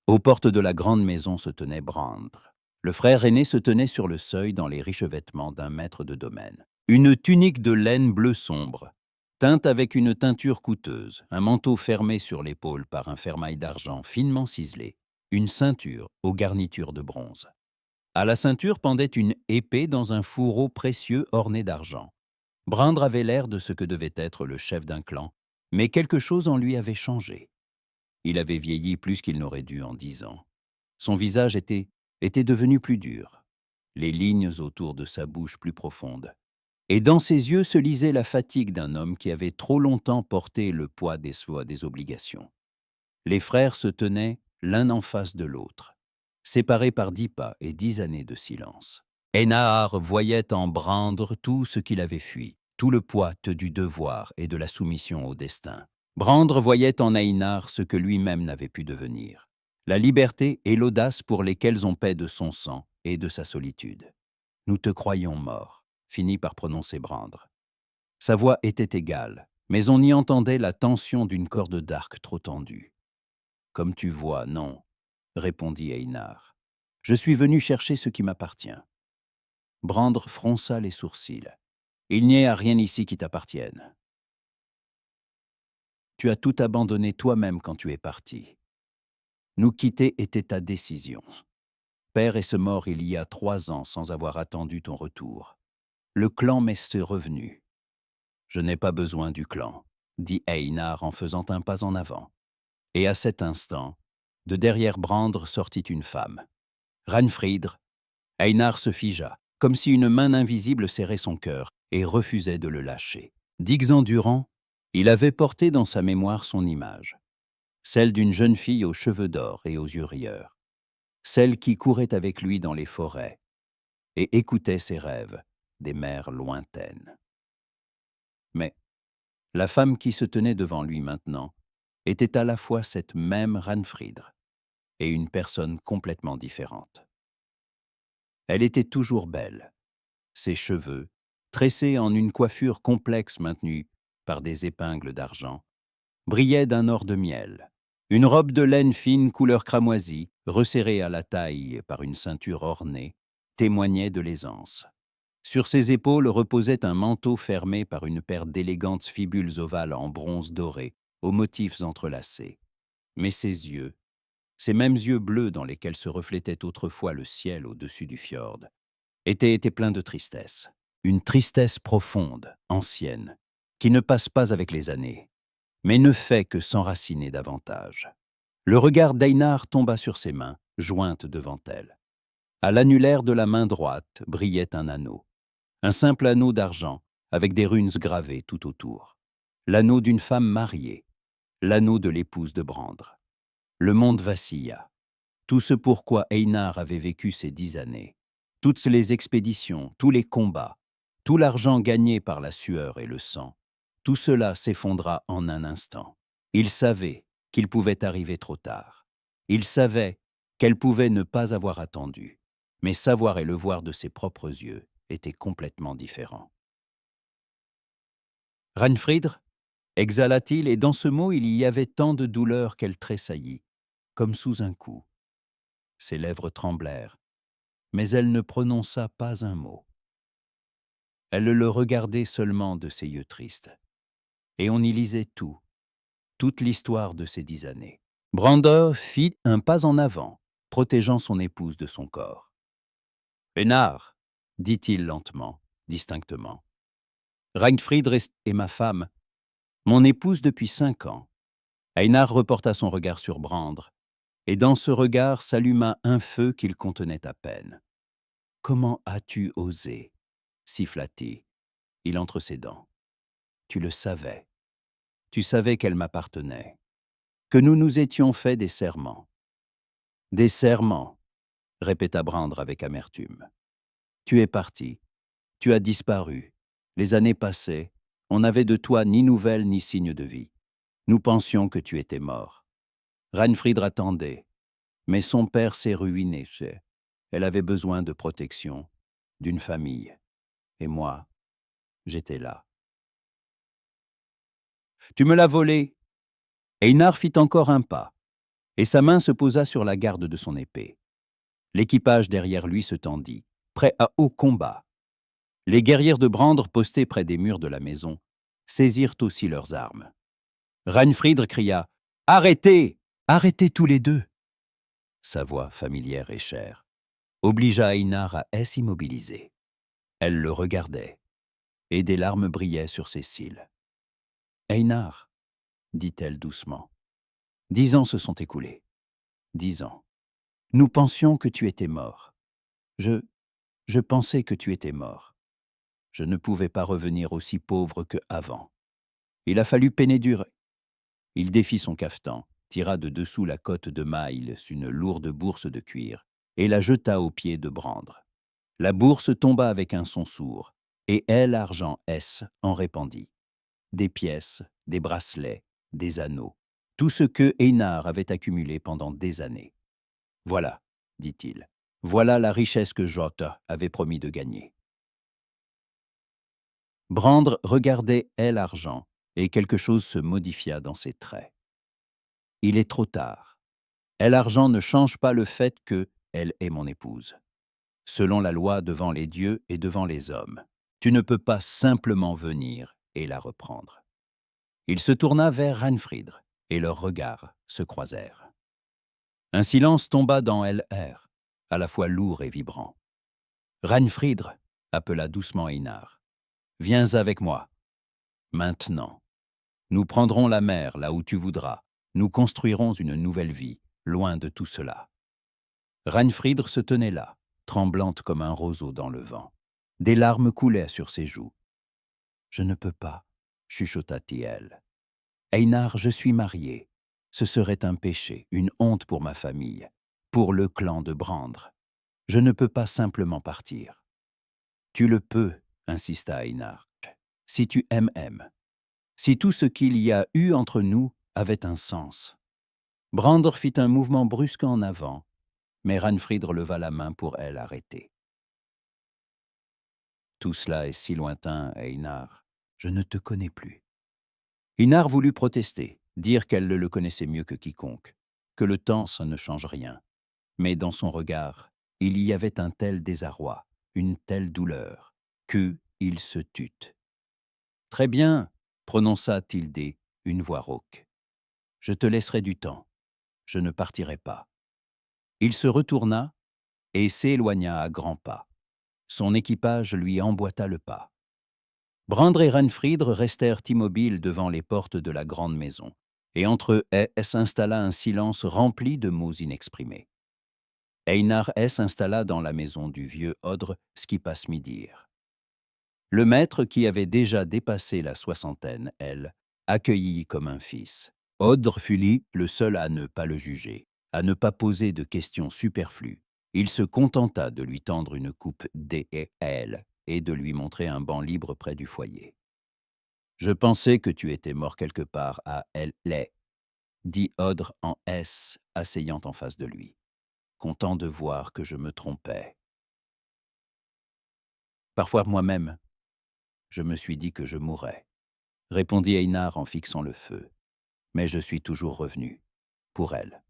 Aux portes de la grande maison se tenait Brandr. Le frère aîné se tenait sur le seuil dans les riches vêtements d'un maître de domaine. Une tunique de laine bleu sombre, teinte avec une teinture coûteuse, un manteau fermé sur l'épaule par un fermail d'argent finement ciselé, une ceinture aux garnitures de bronze. À la ceinture pendait une épée dans un fourreau précieux orné d'argent. Brandr avait l'air de ce que devait être le chef d'un clan, mais quelque chose en lui avait changé. Il avait vieilli plus qu'il n'aurait dû en 10 ans. Son visage était devenu plus dur, les lignes autour de sa bouche plus profondes. Et dans ses yeux se lisait la fatigue d'un homme qui avait trop longtemps porté le poids des obligations. Les frères se tenaient l'un en face de l'autre, séparés par 10 pas et 10 années de silence. Einar voyait en Brandr tout ce qu'il avait fui, tout le poids du devoir et de la soumission au destin. Brandr voyait en Einar ce que lui-même n'avait pu devenir, la liberté et l'audace pour lesquelles on paie de son sang et de sa solitude. « Nous te croyons mort », finit par prononcer Brandr. Sa voix était égale, mais on y entendait la tension d'une corde d'arc trop tendue. « Comme tu vois, non, » répondit Einar. « Je suis venu chercher ce qui m'appartient. » Brandr fronça les sourcils. « Il n'y a rien ici qui t'appartienne. Tu as tout abandonné toi-même quand tu es parti. Nous quitter était ta décision. Père est mort il y a 3 ans sans avoir attendu ton retour. Le clan m'est revenu. Je n'ai pas besoin du clan, dit Einar en faisant un pas en avant. Et à cet instant, de derrière Brandr sortit une femme. Ranfridr. Einar se figea, comme si une main invisible serrait son cœur et refusait de le lâcher. Dix ans durant, il avait porté dans sa mémoire son image, celle d'une jeune fille aux cheveux d'or et aux yeux rieurs, celle qui courait avec lui dans les forêts et écoutait ses rêves des mers lointaines. Mais la femme qui se tenait devant lui maintenant était à la fois cette même Ranfridr et une personne complètement différente. Elle était toujours belle, ses cheveux, tressés en une coiffure complexe maintenue par des épingles d'argent, brillaient d'un or de miel. Une robe de laine fine couleur cramoisie, resserrée à la taille par une ceinture ornée, témoignait de l'aisance. Sur ses épaules reposait un manteau fermé par une paire d'élégantes fibules ovales en bronze doré, aux motifs entrelacés. Mais ses yeux, ces mêmes yeux bleus dans lesquels se reflétait autrefois le ciel au-dessus du fjord, étaient pleins de tristesse. Une tristesse profonde, ancienne, qui ne passe pas avec les années, mais ne fait que s'enraciner davantage. Le regard d'Einar tomba sur ses mains, jointes devant elle. À l'annulaire de la main droite brillait un anneau. Un simple anneau d'argent, avec des runes gravées tout autour. L'anneau d'une femme mariée, l'anneau de l'épouse de Brandr. Le monde vacilla. Tout ce pourquoi Einar avait vécu ces 10 années. Toutes les expéditions, tous les combats, tout l'argent gagné par la sueur et le sang, tout cela s'effondra en un instant. Il savait qu'il pouvait arriver trop tard. Il savait qu'elle pouvait ne pas avoir attendu. Mais savoir et le voir de ses propres yeux était complètement différent. Ranfridr, exhala-t-il, et dans ce mot il y avait tant de douleur qu'elle tressaillit, comme sous un coup. Ses lèvres tremblèrent, mais elle ne prononça pas un mot. Elle le regardait seulement de ses yeux tristes. Et on y lisait tout, toute l'histoire de ces 10 années. Brandr fit un pas en avant, protégeant son épouse de son corps. « Einar, dit-il lentement, distinctement. Ranfridr est ma femme, mon épouse depuis 5 ans. » Einar reporta son regard sur Brandr, et dans ce regard s'alluma un feu qu'il contenait à peine. « Comment as-tu osé » siffla-t-il entre ses dents. « Tu le savais. Tu savais qu'elle m'appartenait, que nous nous étions fait des serments. Des serments, répéta Brandre avec amertume. Tu es parti, tu as disparu. Les années passaient, on n'avait de toi ni nouvelles ni signes de vie. Nous pensions que tu étais mort. Reinfried attendait, mais son père s'est ruiné. Elle avait besoin de protection, d'une famille. Et moi, j'étais là. Tu me l'as volé. Einar fit encore un pas, et sa main se posa sur la garde de son épée. L'équipage derrière lui se tendit, prêt à haut combat. Les guerriers de Brandre, postés près des murs de la maison, saisirent aussi leurs armes. Reinfried cria « Arrêtez! Arrêtez tous les deux !» Sa voix, familière et chère, obligea Einar à s'immobiliser. Elle le regardait, et des larmes brillaient sur ses cils. « Einar, dit-elle doucement, 10 ans se sont écoulés. 10 ans. Nous pensions que tu étais mort. Je pensais que tu étais mort. Je ne pouvais pas revenir aussi pauvre que avant. Il a fallu peiner dur. » Il défit son cafetan, tira de dessous la cotte de maille une lourde bourse de cuir, et la jeta aux pieds de Brandre. La bourse tomba avec un son sourd, et elle, argent S, en répandit. Des pièces, des bracelets, des anneaux, tout ce que Einar avait accumulé pendant des années. « Voilà, dit-il, voilà la richesse que Jota avait promis de gagner. » Brandre regardait elle argent, et quelque chose se modifia dans ses traits. Il est trop tard. Elle argent ne change pas le fait que elle est mon épouse. Selon la loi devant les dieux et devant les hommes, tu ne peux pas simplement venir et la reprendre. Il se tourna vers Reinfried, et leurs regards se croisèrent. Un silence tomba dans LR, à la fois lourd et vibrant. Reinfried, appela doucement Einar. Viens avec moi. Maintenant. Nous prendrons la mer là où tu voudras. Nous construirons une nouvelle vie, loin de tout cela. Reinfried se tenait là, tremblante comme un roseau dans le vent. Des larmes coulaient sur ses joues. Je ne peux pas, chuchota-t-il. Einar, je suis marié. Ce serait un péché, une honte pour ma famille, pour le clan de Brandre. Je ne peux pas simplement partir. Tu le peux, insista Einar. Si tu aimes. Si tout ce qu'il y a eu entre nous avait un sens. Brandre fit un mouvement brusque en avant, mais Reinfried leva la main pour elle arrêter. Tout cela est si lointain, Einar. Je ne te connais plus. Einar voulut protester, dire qu'elle le connaissait mieux que quiconque, que le temps, ça ne change rien. Mais dans son regard, il y avait un tel désarroi, une telle douleur, qu'il se tut. Très bien, prononça Tildé, une voix rauque. Je te laisserai du temps. Je ne partirai pas. Il se retourna et s'éloigna à grands pas. Son équipage lui emboîta le pas. Brandre et Reinfried restèrent immobiles devant les portes de la grande maison, et entre eux s'installa un silence rempli de mots inexprimés. Einar s'installa dans la maison du vieux Odre Skipasmidir. Le maître, qui avait déjà dépassé la soixantaine, accueillit comme un fils. Odre fut le seul à ne pas le juger, à ne pas poser de questions superflues. Il se contenta de lui tendre une coupe d'elle et de lui montrer un banc libre près du foyer. « Je pensais que tu étais mort quelque part à L, dit Odre en S, asseyant en face de lui, content de voir que je me trompais. Parfois moi-même, je me suis dit que je mourrais, répondit Einar en fixant le feu. Mais je suis toujours revenu, pour elle.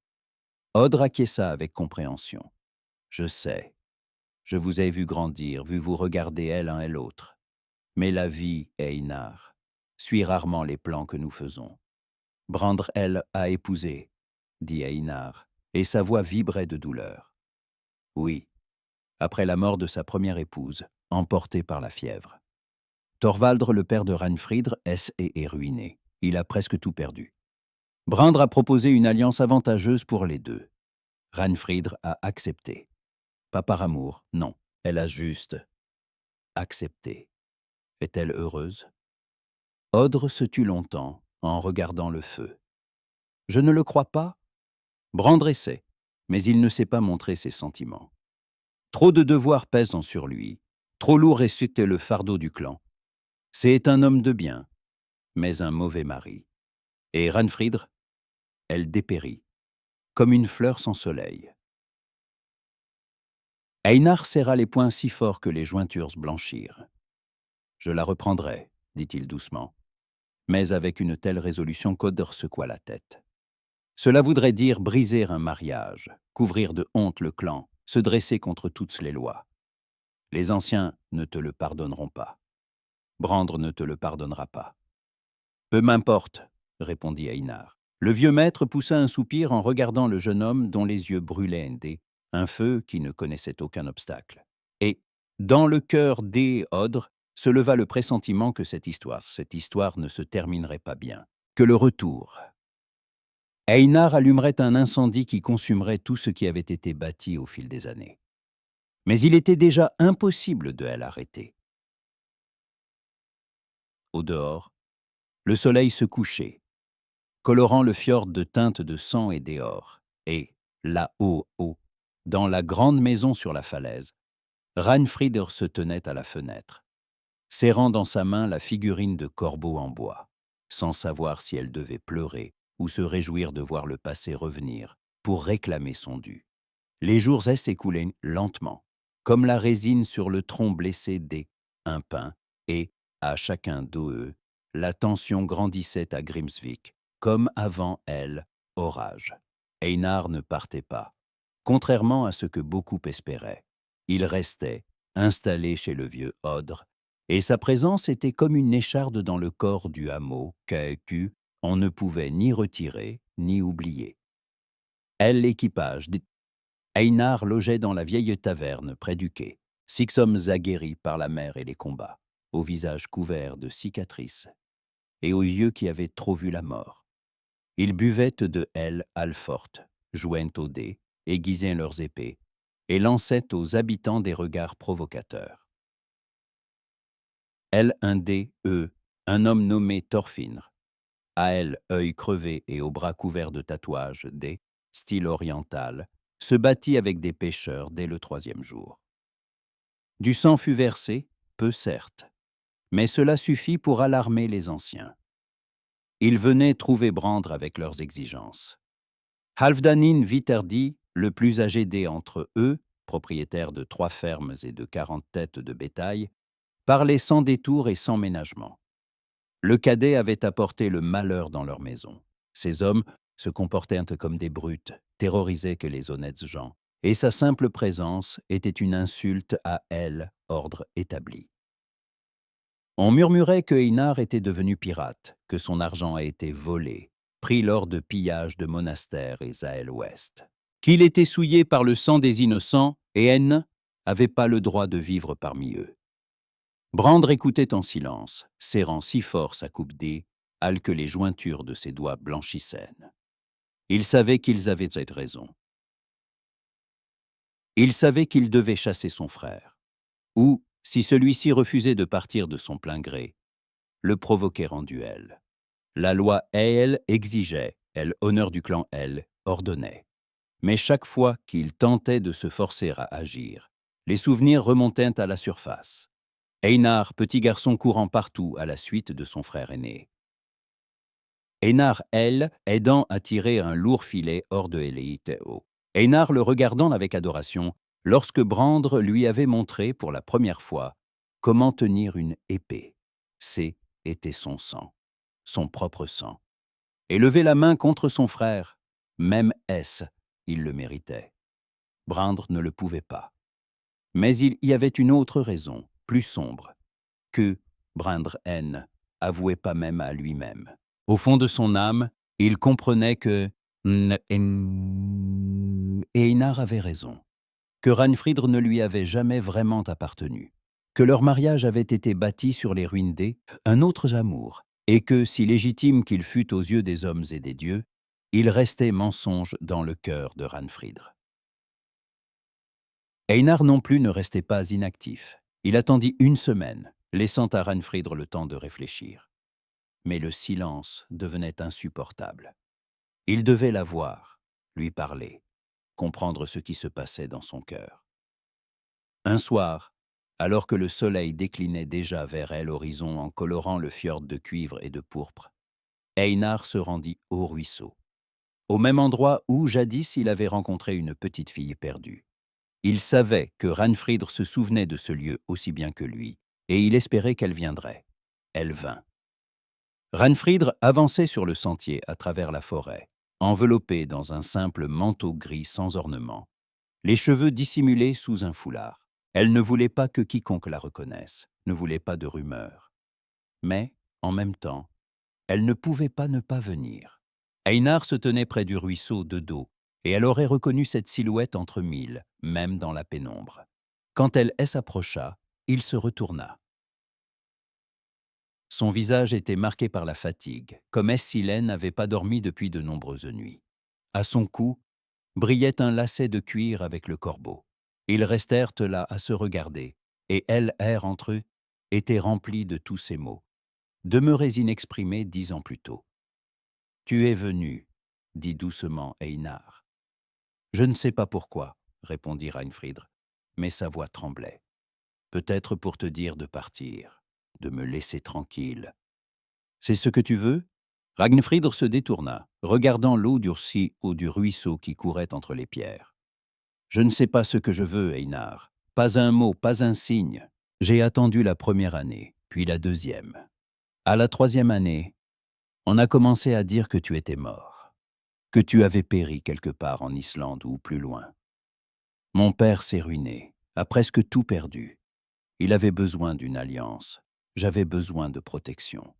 Odre acquiesça avec compréhension. Je sais, je vous ai vu grandir, vu vous regarder l'un et l'autre. Mais la vie, Einar, suit rarement les plans que nous faisons. Brandre, a épousé, dit Einar, et sa voix vibrait de douleur. Oui, après la mort de sa première épouse, emportée par la fièvre. Thorvaldre, le père de Reinfried, est ruiné. Il a presque tout perdu. Brandre a proposé une alliance avantageuse pour les deux. Reinfried a accepté. Pas par amour, non. Elle a juste accepté. Est-elle heureuse? Odre se tut longtemps, en regardant le feu. « Je ne le crois pas. » Brandre essaie, mais il ne sait pas montrer ses sentiments. Trop de devoirs pèsent sur lui. Trop lourd est le fardeau du clan. C'est un homme de bien, mais un mauvais mari. Et Ranfridr, elle dépérit, comme une fleur sans soleil. Einar serra les poings si fort que les jointures blanchirent. « Je la reprendrai, » dit-il doucement, mais avec une telle résolution qu'Odr secoua la tête. Cela voudrait dire briser un mariage, couvrir de honte le clan, se dresser contre toutes les lois. Les anciens ne te le pardonneront pas. Brandre ne te le pardonnera pas. Peu m'importe, répondit Einar. Le vieux maître poussa un soupir en regardant le jeune homme dont les yeux brûlaient un feu qui ne connaissait aucun obstacle. Et, dans le cœur d'Odr, se leva le pressentiment que cette histoire ne se terminerait pas bien, que le retour. Einar allumerait un incendie qui consumerait tout ce qui avait été bâti au fil des années. Mais il était déjà impossible de l'arrêter. Au dehors, le soleil se couchait, colorant le fjord de teintes de sang et d'or. Et, là-haut, dans la grande maison sur la falaise, Ranfridr se tenait à la fenêtre, serrant dans sa main la figurine de corbeau en bois, sans savoir si elle devait pleurer ou se réjouir de voir le passé revenir pour réclamer son dû. Les jours s'écoulaient lentement, comme la résine sur le tronc blessé un pin, et, à chacun d'eux, la tension grandissait à Grimsvik, comme avant elle, orage. Einar ne partait pas, contrairement à ce que beaucoup espéraient. Il restait, installé chez le vieux Odr, et sa présence était comme une écharde dans le corps du hameau on ne pouvait ni retirer ni oublier. L'équipage Einar logeait dans la vieille taverne près du quai, 6 hommes aguerris par la mer et les combats, au visage couvert de cicatrices et aux yeux qui avaient trop vu la mort. Ils buvaient de alfortes, jouaient au dé, aiguisaient leurs épées et lançaient aux habitants des regards provocateurs. Un dé, un homme nommé Thorfinnr, à œil crevé et aux bras couverts de tatouages, style oriental, se battit avec des pêcheurs dès le 3e jour. Du sang fut versé, peu certes, mais cela suffit pour alarmer les anciens. Ils venaient trouver Brandre avec leurs exigences. Halfdaninn Viterdi, le plus âgé entre eux, propriétaire de 3 fermes et de 40 têtes de bétail, parlait sans détour et sans ménagement. Le cadet avait apporté le malheur dans leur maison. Ces hommes se comportaient comme des brutes, terrorisaient que les honnêtes gens, et sa simple présence était une insulte à ordre établi. On murmurait que Einar était devenu pirate, que son argent a été volé, pris lors de pillages de monastères et à l'ouest, qu'il était souillé par le sang des innocents et n'avait pas le droit de vivre parmi eux. Brandre écoutait en silence, serrant si fort sa coupe que les jointures de ses doigts blanchissaient. Il savait qu'ils avaient cette raison. Il savait qu'il devait chasser son frère, ou, si celui-ci refusait de partir de son plein gré, le provoquer en duel. La loi exigeait, honneur du clan ordonnait. Mais chaque fois qu'il tentait de se forcer à agir, les souvenirs remontaient à la surface. Einar, petit garçon courant partout à la suite de son frère aîné. Einar, aidant à tirer un lourd filet hors de Eleiteo. Einar le regardant avec adoration, lorsque Brandre lui avait montré pour la première fois comment tenir une épée. Était son sang, son propre sang. Et lever la main contre son frère, même il le méritait. Brandre ne le pouvait pas. Mais il y avait une autre raison, plus sombre, que Brandre avouait pas même à lui-même. Au fond de son âme, il comprenait que Einar avait raison, que Ranfridr ne lui avait jamais vraiment appartenu, que leur mariage avait été bâti sur les ruines un autre amour, et que, si légitime qu'il fût aux yeux des hommes et des dieux, il restait mensonge dans le cœur de Ranfridr. Einar non plus ne restait pas inactif. Il attendit 1 semaine, laissant à Ranfridr le temps de réfléchir. mais le silence devenait insupportable. Il devait la voir, lui parler, comprendre ce qui se passait dans son cœur. Un soir, alors que le soleil déclinait déjà vers elle l'horizon en colorant le fjord de cuivre et de pourpre, Einar se rendit au ruisseau, au même endroit où jadis il avait rencontré une petite fille perdue. Il savait que Ranfridr se souvenait de ce lieu aussi bien que lui, et il espérait qu'elle viendrait. Elle vint. Ranfridr avançait sur le sentier à travers la forêt, enveloppé dans un simple manteau gris sans ornement, les cheveux dissimulés sous un foulard. Elle ne voulait pas que quiconque la reconnaisse, ne voulait pas de rumeurs. Mais, en même temps, elle ne pouvait pas ne pas venir. Einar se tenait près du ruisseau de dos, et elle aurait reconnu cette silhouette entre mille, même dans la pénombre. Quand elle s'approcha, il se retourna. Son visage était marqué par la fatigue, comme Essilène n'avait pas dormi depuis de nombreuses nuits. À son cou, brillait un lacet de cuir avec le corbeau. Ils restèrent là à se regarder, et l'air entre eux était rempli de tous ces mots, demeurés inexprimés 10 ans plus tôt. « Tu es venu, » dit doucement Einar. « Je ne sais pas pourquoi, » répondit Reinfridr, mais sa voix tremblait. « Peut-être pour te dire de partir, de me laisser tranquille. »« C'est ce que tu veux ?» Ragnfridr se détourna, regardant l'eau durcie au du ruisseau qui courait entre les pierres. « Je ne sais pas ce que je veux, Einar. Pas un mot, pas un signe. J'ai attendu la première année, puis la deuxième. À la troisième année, on a commencé à dire que tu étais mort, que tu avais péri quelque part en Islande ou plus loin. Mon père s'est ruiné, a presque tout perdu. Il avait besoin d'une alliance, j'avais besoin de protection.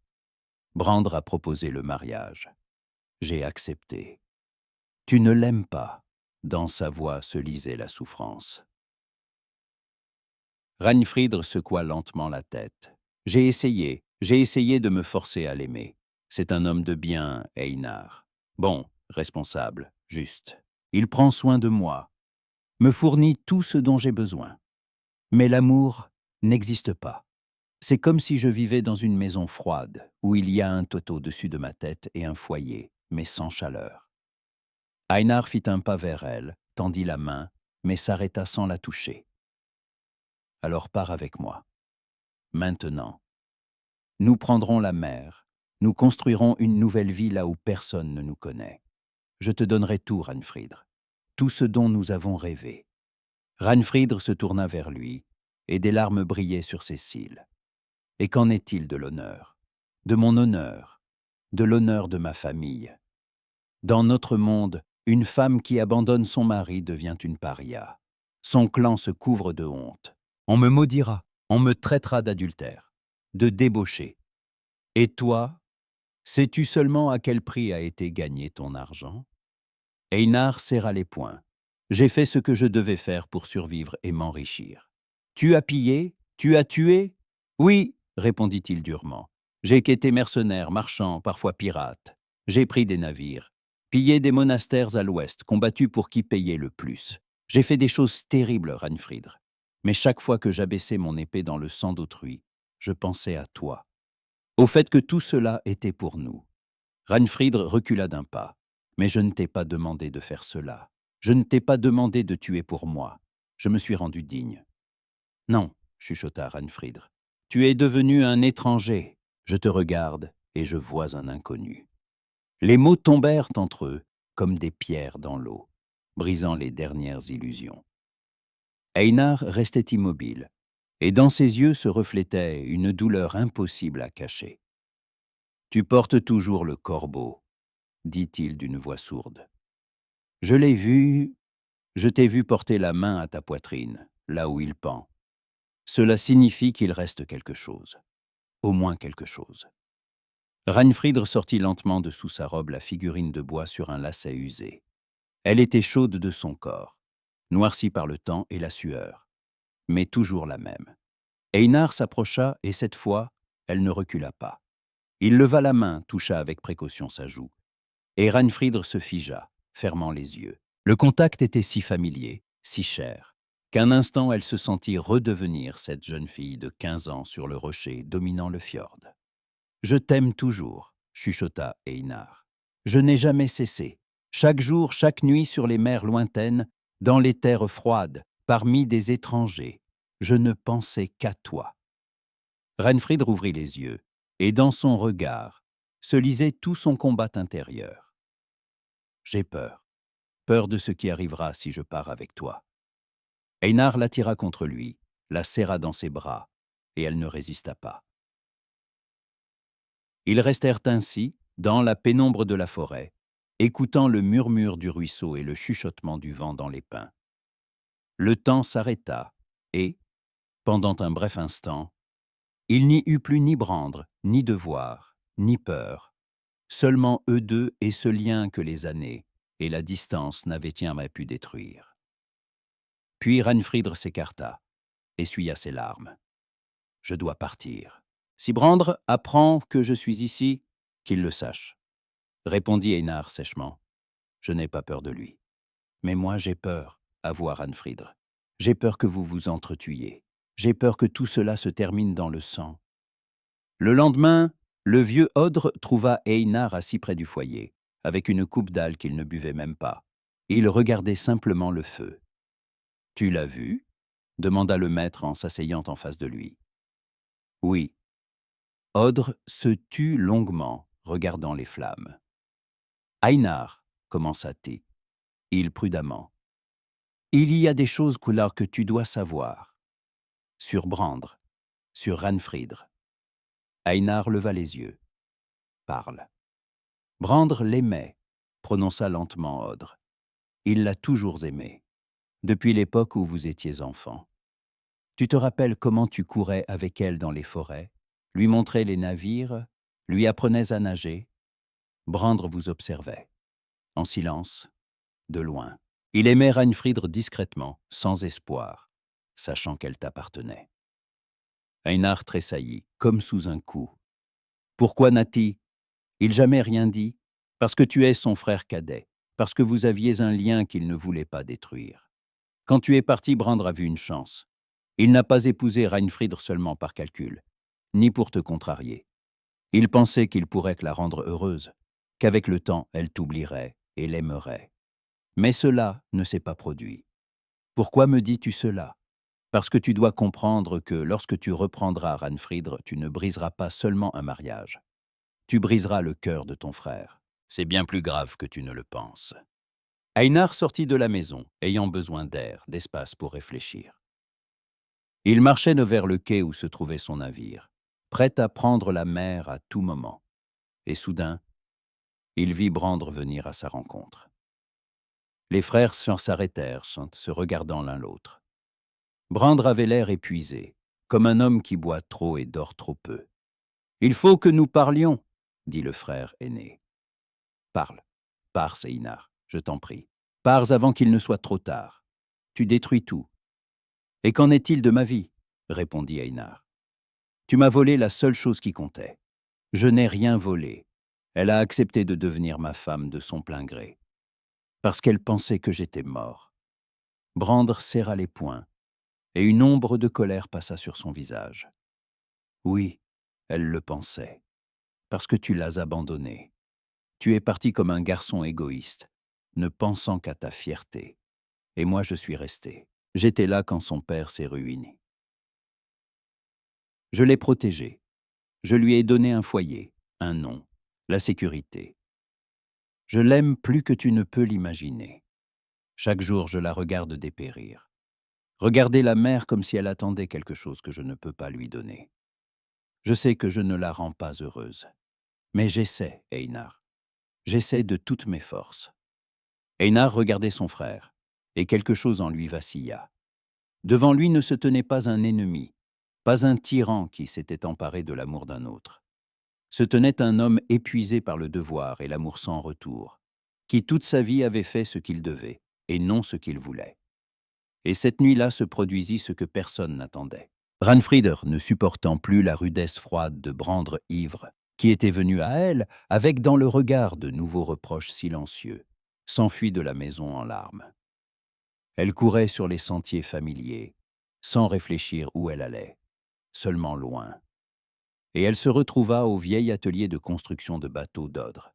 Brandr a proposé le mariage. J'ai accepté. Tu ne l'aimes pas. » Dans sa voix se lisait la souffrance. Ragnfridr secoua lentement la tête. « J'ai essayé de me forcer à l'aimer. C'est un homme de bien, Einar. Bon, responsable, juste. Il prend soin de moi, me fournit tout ce dont j'ai besoin. Mais l'amour n'existe pas. C'est comme si je vivais dans une maison froide, où il y a un toit au-dessus de ma tête et un foyer, mais sans chaleur. » Einar fit un pas vers elle, tendit la main, mais s'arrêta sans la toucher. « Alors pars avec moi. Maintenant. Nous prendrons la mer. Nous construirons une nouvelle vie là où personne ne nous connaît. Je te donnerai tout, Ranfridr. Tout ce dont nous avons rêvé. » Ranfridr se tourna vers lui, et des larmes brillaient sur ses cils. « Et qu'en est-il de l'honneur? De mon honneur? De l'honneur de ma famille? Dans notre monde, une femme qui abandonne son mari devient une paria. Son clan se couvre de honte. On me maudira, on me traitera d'adultère, de débauché. Et toi, sais-tu seulement à quel prix a été gagné ton argent ?» Einar serra les poings. « J'ai fait ce que je devais faire pour survivre et m'enrichir. »« Tu as pillé? Tu as tué ?»« Oui, » répondit-il durement. « J'ai quêté mercenaire, marchand, parfois pirate. J'ai pris des navires, pillé des monastères à l'ouest, combattu pour qui payait le plus. J'ai fait des choses terribles, Ranfridr. Mais chaque fois que j'abaissais mon épée dans le sang d'autrui, je pensais à toi. Au fait que tout cela était pour nous. » Ranfridr recula d'un pas. « Mais je ne t'ai pas demandé de faire cela. Je ne t'ai pas demandé de tuer pour moi. Je me suis rendu digne. »« Non, » chuchota Ranfridr. « Tu es devenu un étranger. Je te regarde et je vois un inconnu. » Les mots tombèrent entre eux comme des pierres dans l'eau, brisant les dernières illusions. Einar restait immobile, et dans ses yeux se reflétait une douleur impossible à cacher. « Tu portes toujours le corbeau, » dit-il d'une voix sourde. « Je l'ai vu, je t'ai vu porter la main à ta poitrine, là où il pend. Cela signifie qu'il reste quelque chose, au moins quelque chose. » Ranfridr sortit lentement de sous sa robe la figurine de bois sur un lacet usé. Elle était chaude de son corps, noircie par le temps et la sueur, mais toujours la même. Einar s'approcha et cette fois, elle ne recula pas. Il leva la main, toucha avec précaution sa joue. Et Ranfridr se figea, fermant les yeux. Le contact était si familier, si cher, qu'un instant elle se sentit redevenir cette jeune fille de 15 ans sur le rocher dominant le fjord. Je t'aime toujours, chuchota Einar. Je n'ai jamais cessé. Chaque jour, chaque nuit sur les mers lointaines, dans les terres froides, parmi des étrangers, je ne pensais qu'à toi. Renfrid rouvrit les yeux, et dans son regard se lisait tout son combat intérieur. J'ai peur, peur de ce qui arrivera si je pars avec toi. Einar l'attira contre lui, la serra dans ses bras, et elle ne résista pas. Ils restèrent ainsi, dans la pénombre de la forêt, écoutant le murmure du ruisseau et le chuchotement du vent dans les pins. Le temps s'arrêta, et, pendant un bref instant, il n'y eut plus ni Brandre, ni devoir, ni peur, seulement eux deux et ce lien que les années et la distance n'avaient jamais pu détruire. Puis Renfridr s'écarta, essuya ses larmes. « Je dois partir. Si Brandre apprend que je suis ici, qu'il le sache. » répondit Einar sèchement. « Je n'ai pas peur de lui. Mais moi j'ai peur, avoua Renfridr. J'ai peur que vous vous entretuiez. J'ai peur que tout cela se termine dans le sang. » Le lendemain, le vieux Odre trouva Einar assis près du foyer, avec une coupe d'âle qu'il ne buvait même pas. Il regardait simplement le feu. « Tu l'as vu ?» demanda le maître en s'asseyant en face de lui. « Oui. » Odre se tut longuement, regardant les flammes. « Einar, commença-t-il, il prudemment. Il y a des choses que tu dois savoir. Sur Brandre, sur Renfridr. » Einar leva les yeux. « Parle. » « Brandre l'aimait, prononça lentement Odre. Il l'a toujours aimé, depuis l'époque où vous étiez enfant. Tu te rappelles comment tu courais avec elle dans les forêts, lui montrais les navires, lui apprenais à nager. Brandre vous observait, en silence, de loin. Il aimait Renfridr discrètement, sans espoir, sachant qu'elle t'appartenait. Einar tressaillit, comme sous un coup. « Pourquoi n'a-t-il jamais rien dit ? Parce que tu es son frère cadet, parce que vous aviez un lien qu'il ne voulait pas détruire. Quand tu es parti, Brandre a vu une chance. Il n'a pas épousé Renfridr seulement par calcul, ni pour te contrarier. Il pensait qu'il pourrait la rendre heureuse, qu'avec le temps, elle t'oublierait et l'aimerait. Mais cela ne s'est pas produit. Pourquoi me dis-tu cela ? Parce que tu dois comprendre que lorsque tu reprendras Renfridr, tu ne briseras pas seulement un mariage. Tu briseras le cœur de ton frère. C'est bien plus grave que tu ne le penses. » Einar sortit de la maison, ayant besoin d'air, d'espace pour réfléchir. Il marchait vers le quai où se trouvait son navire, prêt à prendre la mer à tout moment. Et soudain, il vit Brandre venir à sa rencontre. Les frères s'arrêtèrent, se regardant l'un l'autre. Brandre avait l'air épuisé, comme un homme qui boit trop et dort trop peu. « Il faut que nous parlions, » dit le frère aîné. « Parle, pars, Einar, je t'en prie. Pars avant qu'il ne soit trop tard. Tu détruis tout. »« Et qu'en est-il de ma vie ?» répondit Einar. « Tu m'as volé la seule chose qui comptait. Je n'ai rien volé. Elle a accepté de devenir ma femme de son plein gré. Parce qu'elle pensait que j'étais mort. » Brandre serra les poings, et une ombre de colère passa sur son visage. « Oui, elle le pensait. Parce que tu l'as abandonnée. Tu es parti comme un garçon égoïste, ne pensant qu'à ta fierté. Et moi je suis resté. J'étais là quand son père s'est ruiné. Je l'ai protégé. Je lui ai donné un foyer, un nom, la sécurité. Je l'aime plus que tu ne peux l'imaginer. Chaque jour, je la regarde dépérir. Regarder la mer comme si elle attendait quelque chose que je ne peux pas lui donner. Je sais que je ne la rends pas heureuse. Mais j'essaie, Einar. J'essaie de toutes mes forces. » Einar regardait son frère, et quelque chose en lui vacilla. Devant lui ne se tenait pas un ennemi, pas un tyran qui s'était emparé de l'amour d'un autre. Se tenait un homme épuisé par le devoir et l'amour sans retour, qui toute sa vie avait fait ce qu'il devait, et non ce qu'il voulait. Et cette nuit-là se produisit ce que personne n'attendait. Renfridr, ne supportant plus la rudesse froide de Brandre ivre, qui était venu à elle, avec dans le regard de nouveaux reproches silencieux, s'enfuit de la maison en larmes. Elle courait sur les sentiers familiers, sans réfléchir où elle allait, seulement loin. et elle se retrouva au vieil atelier de construction de bateaux d'Odre,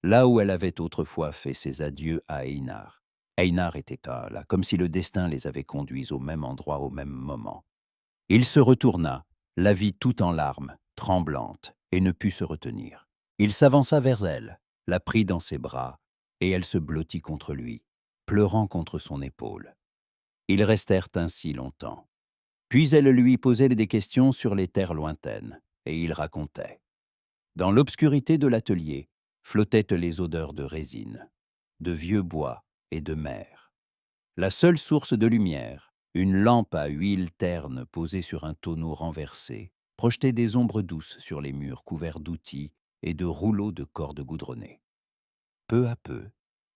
là où elle avait autrefois fait ses adieux à Einar. Einar était là, comme si le destin les avait conduits au même endroit au même moment. Il se retourna, la vit tout en larmes, tremblante, et ne put se retenir. Il s'avança vers elle, la prit dans ses bras, et elle se blottit contre lui, pleurant contre son épaule. Ils restèrent ainsi longtemps. Puis elle lui posait des questions sur les terres lointaines, et il racontait. Dans l'obscurité de l'atelier flottaient les odeurs de résine, de vieux bois et de mer. La seule source de lumière, une lampe à huile terne posée sur un tonneau renversé, projetait des ombres douces sur les murs couverts d'outils et de rouleaux de cordes goudronnées. Peu à peu,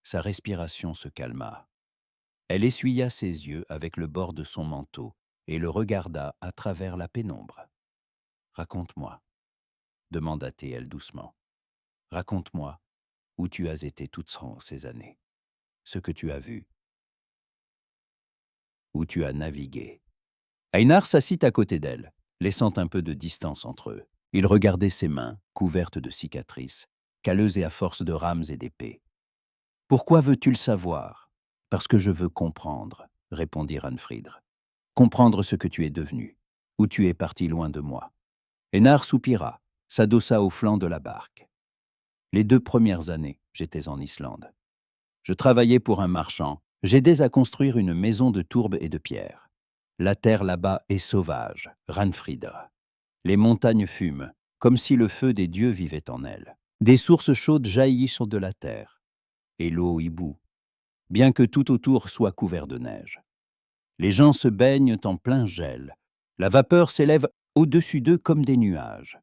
sa respiration se calma. Elle essuya ses yeux avec le bord de son manteau et le regarda à travers la pénombre. « Raconte-moi, demanda-t-elle doucement. Raconte-moi où tu as été toutes ces années, ce que tu as vu, où tu as navigué. » Einar s'assit à côté d'elle, laissant un peu de distance entre eux. Il regardait ses mains, couvertes de cicatrices, calleuses et à force de rames et d'épées. « Pourquoi veux-tu le savoir ? » « Parce que je veux comprendre, » répondit Ranfridr. « Comprendre ce que tu es devenu, où tu es parti loin de moi. » Einar soupira, s'adossa au flanc de la barque. « Les 2 premières années, j'étais en Islande. Je travaillais pour un marchand, j'aidais à construire une maison de tourbe et de pierre. La terre là-bas est sauvage, Ranfridr. Les montagnes fument, comme si le feu des dieux vivait en elles. Des sources chaudes jaillissent de la terre, et l'eau y bout, bien que tout autour soit couvert de neige. Les gens se baignent en plein gel. La vapeur s'élève au-dessus d'eux comme des nuages.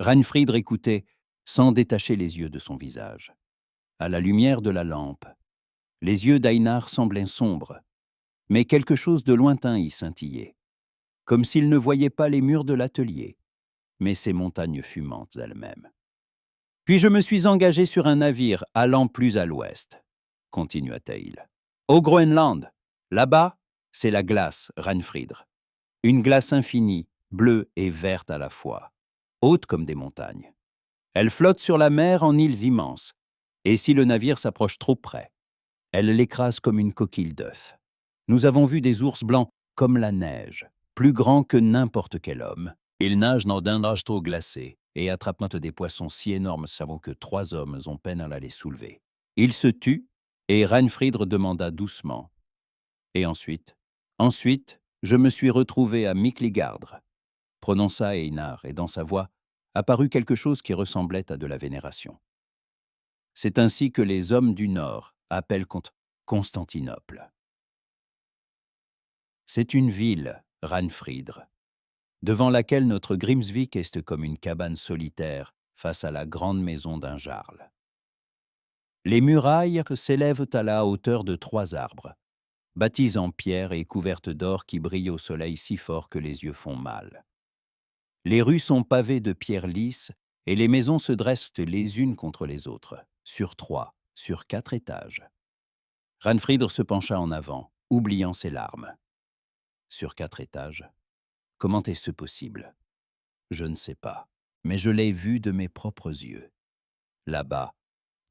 Ranfridr écoutait, sans détacher les yeux de son visage. À la lumière de la lampe, les yeux d'Einar semblaient sombres, mais quelque chose de lointain y scintillait, comme s'il ne voyait pas les murs de l'atelier, mais ces montagnes fumantes elles-mêmes. « Puis je me suis engagé sur un navire allant plus à l'ouest, » continua-t-il. « Au Groenland, là-bas, c'est la glace, Ranfridr. Une glace infinie, bleue et verte à la fois, haute comme des montagnes. Elle flotte sur la mer en îles immenses, et si le navire s'approche trop près, elle l'écrase comme une coquille d'œuf. Nous avons vu des ours blancs comme la neige, plus grands que n'importe quel homme. Ils nagent dans d'un âge trop glacé et attrapent des poissons si énormes savons que 3 hommes ont peine à les soulever. Ils se tuent, et Ranfridr demanda doucement. Et ensuite, je me suis retrouvé à Mikligardr, prononça Einar, et dans sa voix apparut quelque chose qui ressemblait à de la vénération. C'est ainsi que les hommes du Nord appellent Constantinople. C'est une ville, Ranfridr, devant laquelle notre Grimsvik est comme une cabane solitaire face à la grande maison d'un jarl. Les murailles s'élèvent à la hauteur de 3 arbres, bâties en pierre et couvertes d'or qui brillent au soleil si fort que les yeux font mal. Les rues sont pavées de pierres lisses et les maisons se dressent les unes contre les autres, sur 3, sur 4 étages. Ranfridr se pencha en avant, oubliant ses larmes. Sur 4 étages, comment est-ce possible? Je ne sais pas, mais je l'ai vu de mes propres yeux. Là-bas,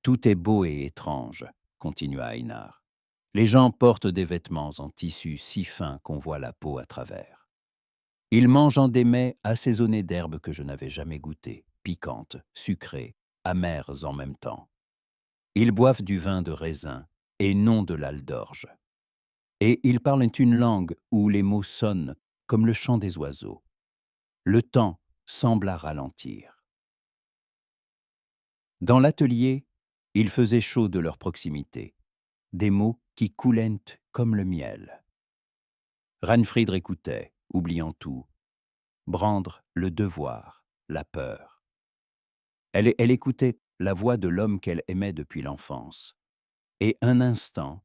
tout est beau et étrange, continua Einar. Les gens portent des vêtements en tissu si fins qu'on voit la peau à travers. Ils mangent en des mets assaisonnés d'herbes que je n'avais jamais goûtées, piquantes, sucrées, amères en même temps. Ils boivent du vin de raisin et non de l'aldorge. Et ils parlent une langue où les mots sonnent comme le chant des oiseaux. Le temps semble à ralentir. Dans l'atelier, il faisait chaud de leur proximité, des mots qui coulaient comme le miel. Ranfridr écoutait, oubliant tout, Brandr, le devoir, la peur. Elle écoutait la voix de l'homme qu'elle aimait depuis l'enfance. Et un instant,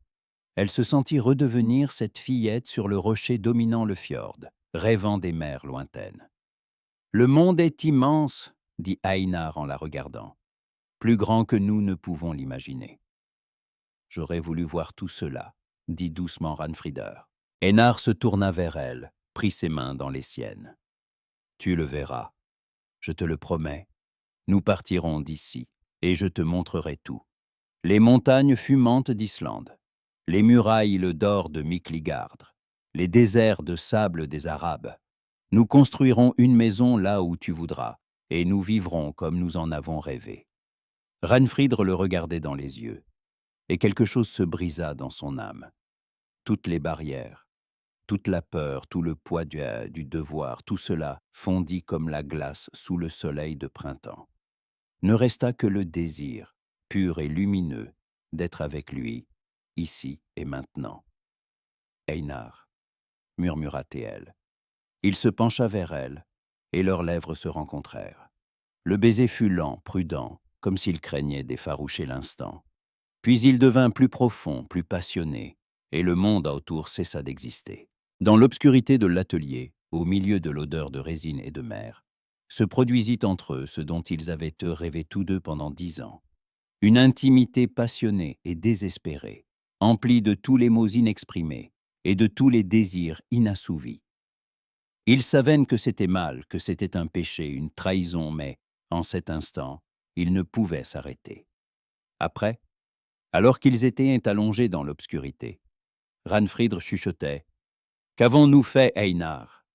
elle se sentit redevenir cette fillette sur le rocher dominant le fjord, rêvant des mers lointaines. « Le monde est immense, » dit Einar en la regardant. « Plus grand que nous ne pouvons l'imaginer. » « J'aurais voulu voir tout cela, » dit doucement Ranfridr. Einar se tourna vers elle, prit ses mains dans les siennes. « Tu le verras. je te le promets. Nous partirons d'ici, et je te montrerai tout. Les montagnes fumantes d'Islande, les murailles le d'or de Mikligard, les déserts de sable des Arabes. Nous construirons une maison là où tu voudras, et nous vivrons comme nous en avons rêvé. Ranfridr le regardait dans les yeux, et quelque chose se brisa dans son âme. Toutes les barrières, toute la peur, tout le poids du devoir, tout cela fondit comme la glace sous le soleil de printemps. Ne resta que le désir, pur et lumineux, d'être avec lui, ici et maintenant. Einar, murmura Théel. Il se pencha vers elle, et leurs lèvres se rencontrèrent. Le baiser fut lent, prudent, comme s'il craignait d'effaroucher l'instant. Puis il devint plus profond, plus passionné, et le monde autour cessa d'exister. Dans l'obscurité de l'atelier, au milieu de l'odeur de résine et de mer, se produisit entre eux ce dont ils avaient rêvé tous deux pendant 10 ans. Une intimité passionnée et désespérée, emplie de tous les mots inexprimés et de tous les désirs inassouvis. Ils savaient que c'était mal, que c'était un péché, une trahison, mais, en cet instant, ils ne pouvaient s'arrêter. Après, alors qu'ils étaient allongés dans l'obscurité, Ranfridr chuchotait « Qu'avons-nous fait, Einar?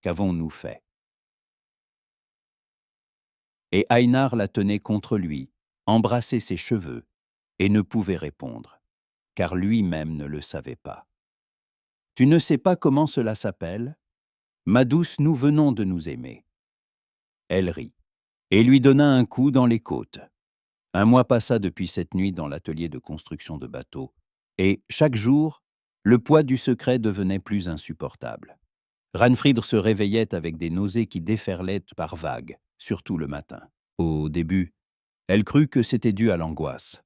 Qu'avons-nous fait ?» Et Einar la tenait contre lui, embrassait ses cheveux, et ne pouvait répondre, car lui-même ne le savait pas. « Tu ne sais pas comment cela s'appelle? Ma douce, nous venons de nous aimer. » Elle rit, et lui donna un coup dans les côtes. Un mois passa depuis cette nuit dans l'atelier de construction de bateaux, et, chaque jour, le poids du secret devenait plus insupportable. Ranfridr se réveillait avec des nausées qui déferlaient par vagues, surtout le matin. Au début, elle crut que c'était dû à l'angoisse,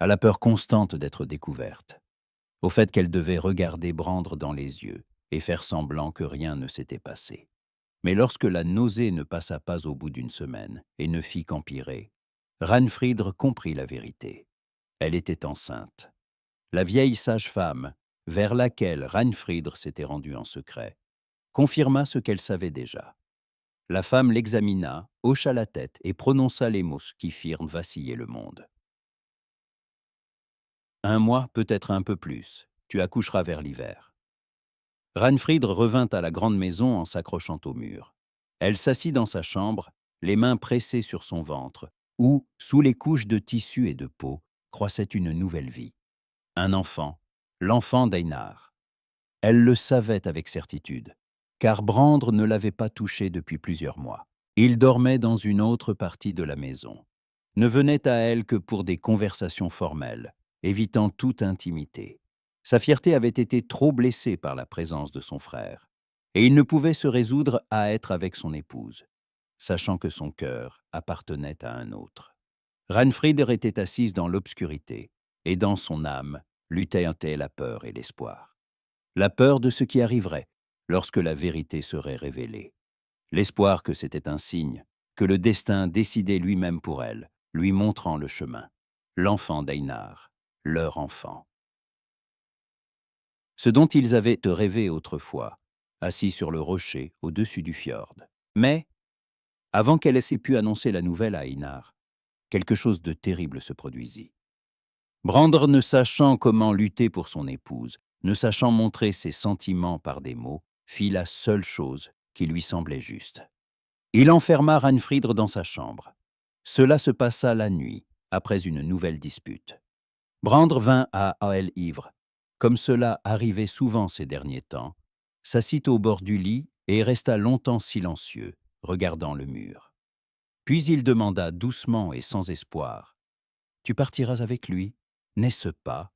à la peur constante d'être découverte, au fait qu'elle devait regarder Brandr dans les yeux et faire semblant que rien ne s'était passé. Mais lorsque la nausée ne passa pas au bout d'une semaine et ne fit qu'empirer, Ranfridr comprit la vérité. Elle était enceinte. La vieille sage-femme, vers laquelle Ranfridr s'était rendu en secret, confirma ce qu'elle savait déjà. La femme l'examina, hocha la tête et prononça les mots qui firent vaciller le monde. « 1 mois, peut-être un peu plus. Tu accoucheras vers l'hiver. » Ranfridr revint à la grande maison en s'accrochant au mur. Elle s'assit dans sa chambre, les mains pressées sur son ventre, où, sous les couches de tissu et de peau, croissait une nouvelle vie. Un enfant, l'enfant d'Einar. Elle le savait avec certitude, car Brandr ne l'avait pas touché depuis plusieurs mois. Il dormait dans une autre partie de la maison, ne venait à elle que pour des conversations formelles, évitant toute intimité. Sa fierté avait été trop blessée par la présence de son frère, et il ne pouvait se résoudre à être avec son épouse, sachant que son cœur appartenait à un autre. Ranfridr était assise dans l'obscurité, et dans son âme luttaient la peur et l'espoir. La peur de ce qui arriverait lorsque la vérité serait révélée. L'espoir que c'était un signe, que le destin décidait lui-même pour elle, lui montrant le chemin. L'enfant d'Einar, leur enfant. Ce dont ils avaient rêvé autrefois, assis sur le rocher au-dessus du fjord. Mais, avant qu'elle ait pu annoncer la nouvelle à Einar, quelque chose de terrible se produisit. Brandr, ne sachant comment lutter pour son épouse, ne sachant montrer ses sentiments par des mots, fit la seule chose qui lui semblait juste. Il enferma Ranfridr dans sa chambre. Cela se passa la nuit, après une nouvelle dispute. Brandr vint à Ael-Ivre, comme cela arrivait souvent ces derniers temps, s'assit au bord du lit et resta longtemps silencieux, regardant le mur. Puis il demanda doucement et sans espoir, « Tu partiras avec lui, n'est-ce pas ?»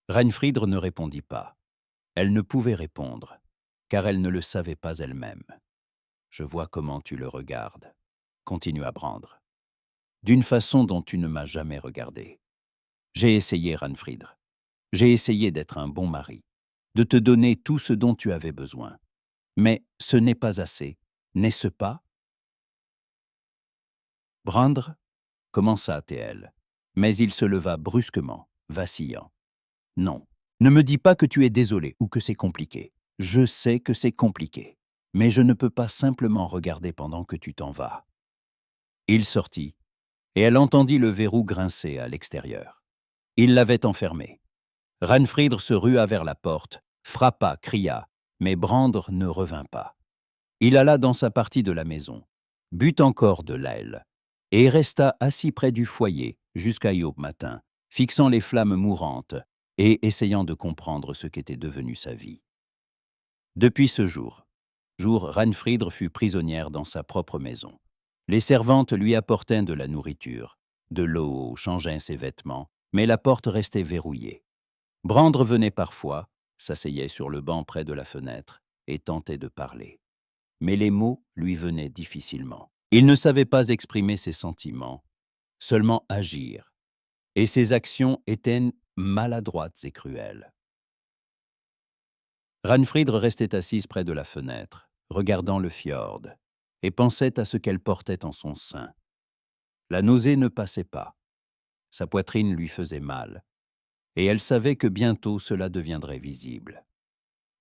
Ranfridr ne répondit pas. Elle ne pouvait répondre, car elle ne le savait pas elle-même. « Je vois comment tu le regardes, » continua Brandr, « d'une façon dont tu ne m'as jamais regardé. J'ai essayé, Ranfridr. J'ai essayé d'être un bon mari, de te donner tout ce dont tu avais besoin. Mais ce n'est pas assez, n'est-ce pas ?» Brandr, commença Théel, mais il se leva brusquement, vacillant. « Non, ne me dis pas que tu es désolé ou que c'est compliqué. Je sais que c'est compliqué, mais je ne peux pas simplement regarder pendant que tu t'en vas. Il sortit, et elle entendit le verrou grincer à l'extérieur. Il l'avait enfermée. Ranfridr se rua vers la porte, frappa, cria, mais Brandr ne revint pas. Il alla dans sa partie de la maison, but encore de l'aile, et resta assis près du foyer jusqu'à l'aube matin, fixant les flammes mourantes et essayant de comprendre ce qu'était devenu sa vie. Depuis ce jour, Ranfridr fut prisonnière dans sa propre maison. Les servantes lui apportaient de la nourriture, de l'eau, changeaient ses vêtements, mais la porte restait verrouillée. Brandr venait parfois, s'asseyait sur le banc près de la fenêtre et tentait de parler. Mais les mots lui venaient difficilement. Il ne savait pas exprimer ses sentiments, seulement agir, et ses actions étaient maladroites et cruelles. Ranfridr restait assise près de la fenêtre, regardant le fjord, et pensait à ce qu'elle portait en son sein. La nausée ne passait pas. Sa poitrine lui faisait mal, et elle savait que bientôt cela deviendrait visible.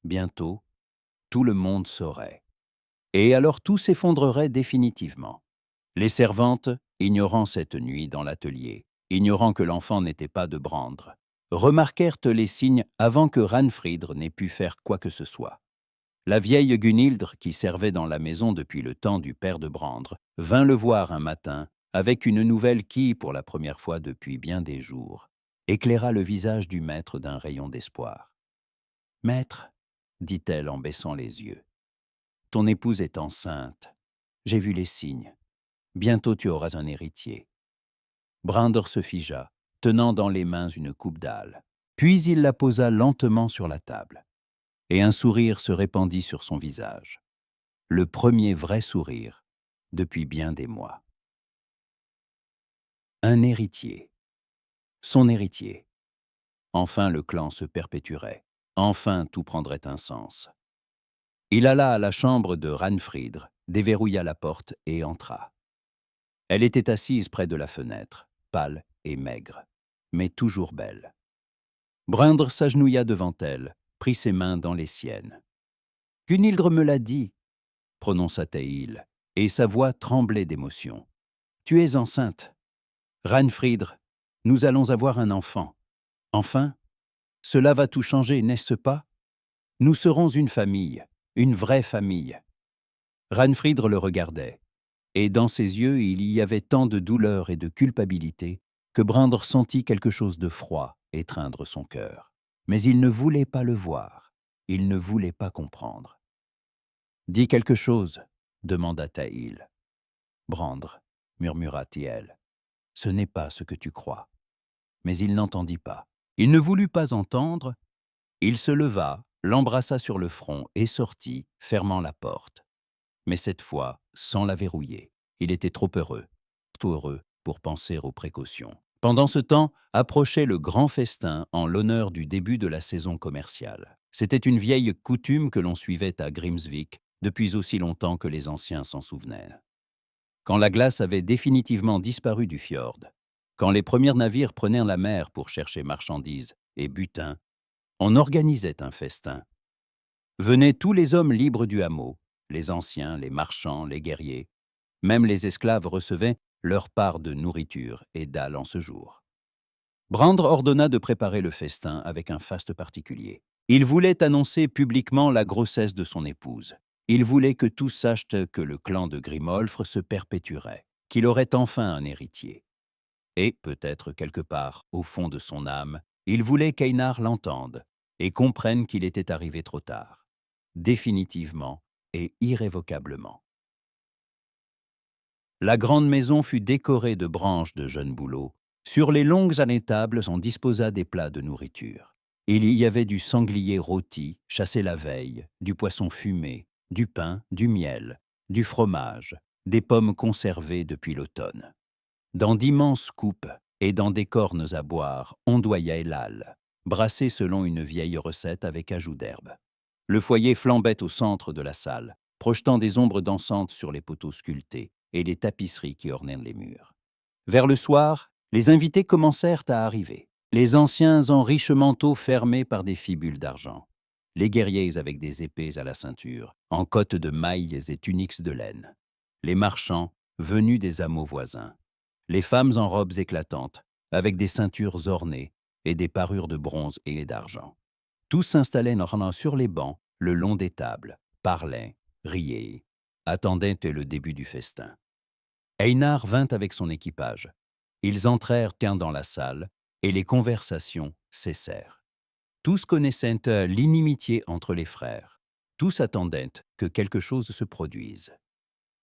Bientôt, tout le monde saurait. Et alors tout s'effondrerait définitivement. Les servantes, ignorant cette nuit dans l'atelier, ignorant que l'enfant n'était pas de Brandr, remarquèrent les signes avant que Ranfridr n'ait pu faire quoi que ce soit. La vieille Gunhildr, qui servait dans la maison depuis le temps du père de Brandr, vint le voir un matin avec une nouvelle qui, pour la première fois depuis bien des jours, éclaira le visage du maître d'un rayon d'espoir. « Maître, dit-elle en baissant les yeux, ton épouse est enceinte. J'ai vu les signes. Bientôt tu auras un héritier. » Brandr se figea, tenant dans les mains une coupe d'âle. Puis il la posa lentement sur la table. Et un sourire se répandit sur son visage. Le premier vrai sourire depuis bien des mois. Un héritier. Son héritier. Enfin le clan se perpétuerait. Enfin tout prendrait un sens. Il alla à la chambre de Ranfridr, déverrouilla la porte et entra. Elle était assise près de la fenêtre, pâle et maigre, mais toujours belle. Brandr s'agenouilla devant elle, prit ses mains dans les siennes. « Gunhildr me l'a dit, » prononça-t-il, et sa voix tremblait d'émotion. « Tu es enceinte. Ranfridr, nous allons avoir un enfant. Enfin, cela va tout changer, n'est-ce pas? Nous serons une famille, une vraie famille. » Ranfridr le regardait, et dans ses yeux il y avait tant de douleur et de culpabilité que Brandr sentit quelque chose de froid étreindre son cœur. Mais il ne voulait pas le voir, il ne voulait pas comprendre. « Dis quelque chose, » demanda Taïl. « Brandr, » murmura Tiel, « ce n'est pas ce que tu crois. » Mais il n'entendit pas. Il ne voulut pas entendre. Il se leva, l'embrassa sur le front et sortit, fermant la porte. Mais cette fois, sans la verrouiller. Il était trop heureux pour penser aux précautions. Pendant ce temps, approchait le grand festin en l'honneur du début de la saison commerciale. C'était une vieille coutume que l'on suivait à Grimsvik depuis aussi longtemps que les anciens s'en souvenaient. Quand la glace avait définitivement disparu du fjord, quand les premiers navires prenaient la mer pour chercher marchandises et butin, on organisait un festin. Venaient tous les hommes libres du hameau, les anciens, les marchands, les guerriers. Même les esclaves recevaient leur part de nourriture et d'âle en ce jour. Brandr ordonna de préparer le festin avec un faste particulier. Il voulait annoncer publiquement la grossesse de son épouse. Il voulait que tous sachent que le clan de Grimolfr se perpétuerait, qu'il aurait enfin un héritier. Et, peut-être quelque part, au fond de son âme, il voulait qu'Einar l'entende et comprenne qu'il était arrivé trop tard, définitivement et irrévocablement. La grande maison fut décorée de branches de jeunes bouleaux. Sur les longues tables, on disposa des plats de nourriture. Il y avait du sanglier rôti, chassé la veille, du poisson fumé, du pain, du miel, du fromage, des pommes conservées depuis l'automne. Dans d'immenses coupes et dans des cornes à boire, ondoyait l'âle, brassé selon une vieille recette avec ajout d'herbe. Le foyer flambait au centre de la salle, projetant des ombres dansantes sur les poteaux sculptés et les tapisseries qui ornaient les murs. Vers le soir, les invités commencèrent à arriver. Les anciens en riches manteaux fermés par des fibules d'argent. Les guerriers avec des épées à la ceinture, en cottes de mailles et tuniques de laine. Les marchands, venus des hameaux voisins. Les femmes en robes éclatantes, avec des ceintures ornées et des parures de bronze et d'argent. Tous s'installaient normalement sur les bancs, le long des tables, parlaient, riaient, attendaient le début du festin. Einar vint avec son équipage. Ils entrèrent dans la salle et les conversations cessèrent. Tous connaissaient l'inimitié entre les frères. Tous attendaient que quelque chose se produise.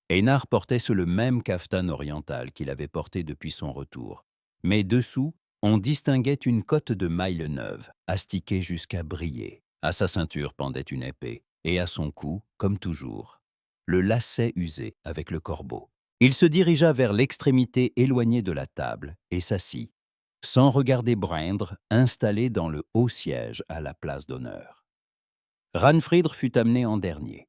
Einar portait le même caftan oriental qu'il avait porté depuis son retour, mais dessous, on distinguait une cotte de maille neuve, astiquée jusqu'à briller. À sa ceinture pendait une épée, et à son cou, comme toujours, le lacet usé avec le corbeau. Il se dirigea vers l'extrémité éloignée de la table et s'assit, sans regarder Brandr installé dans le haut siège à la place d'honneur. Ranfridr fut amenée en dernier.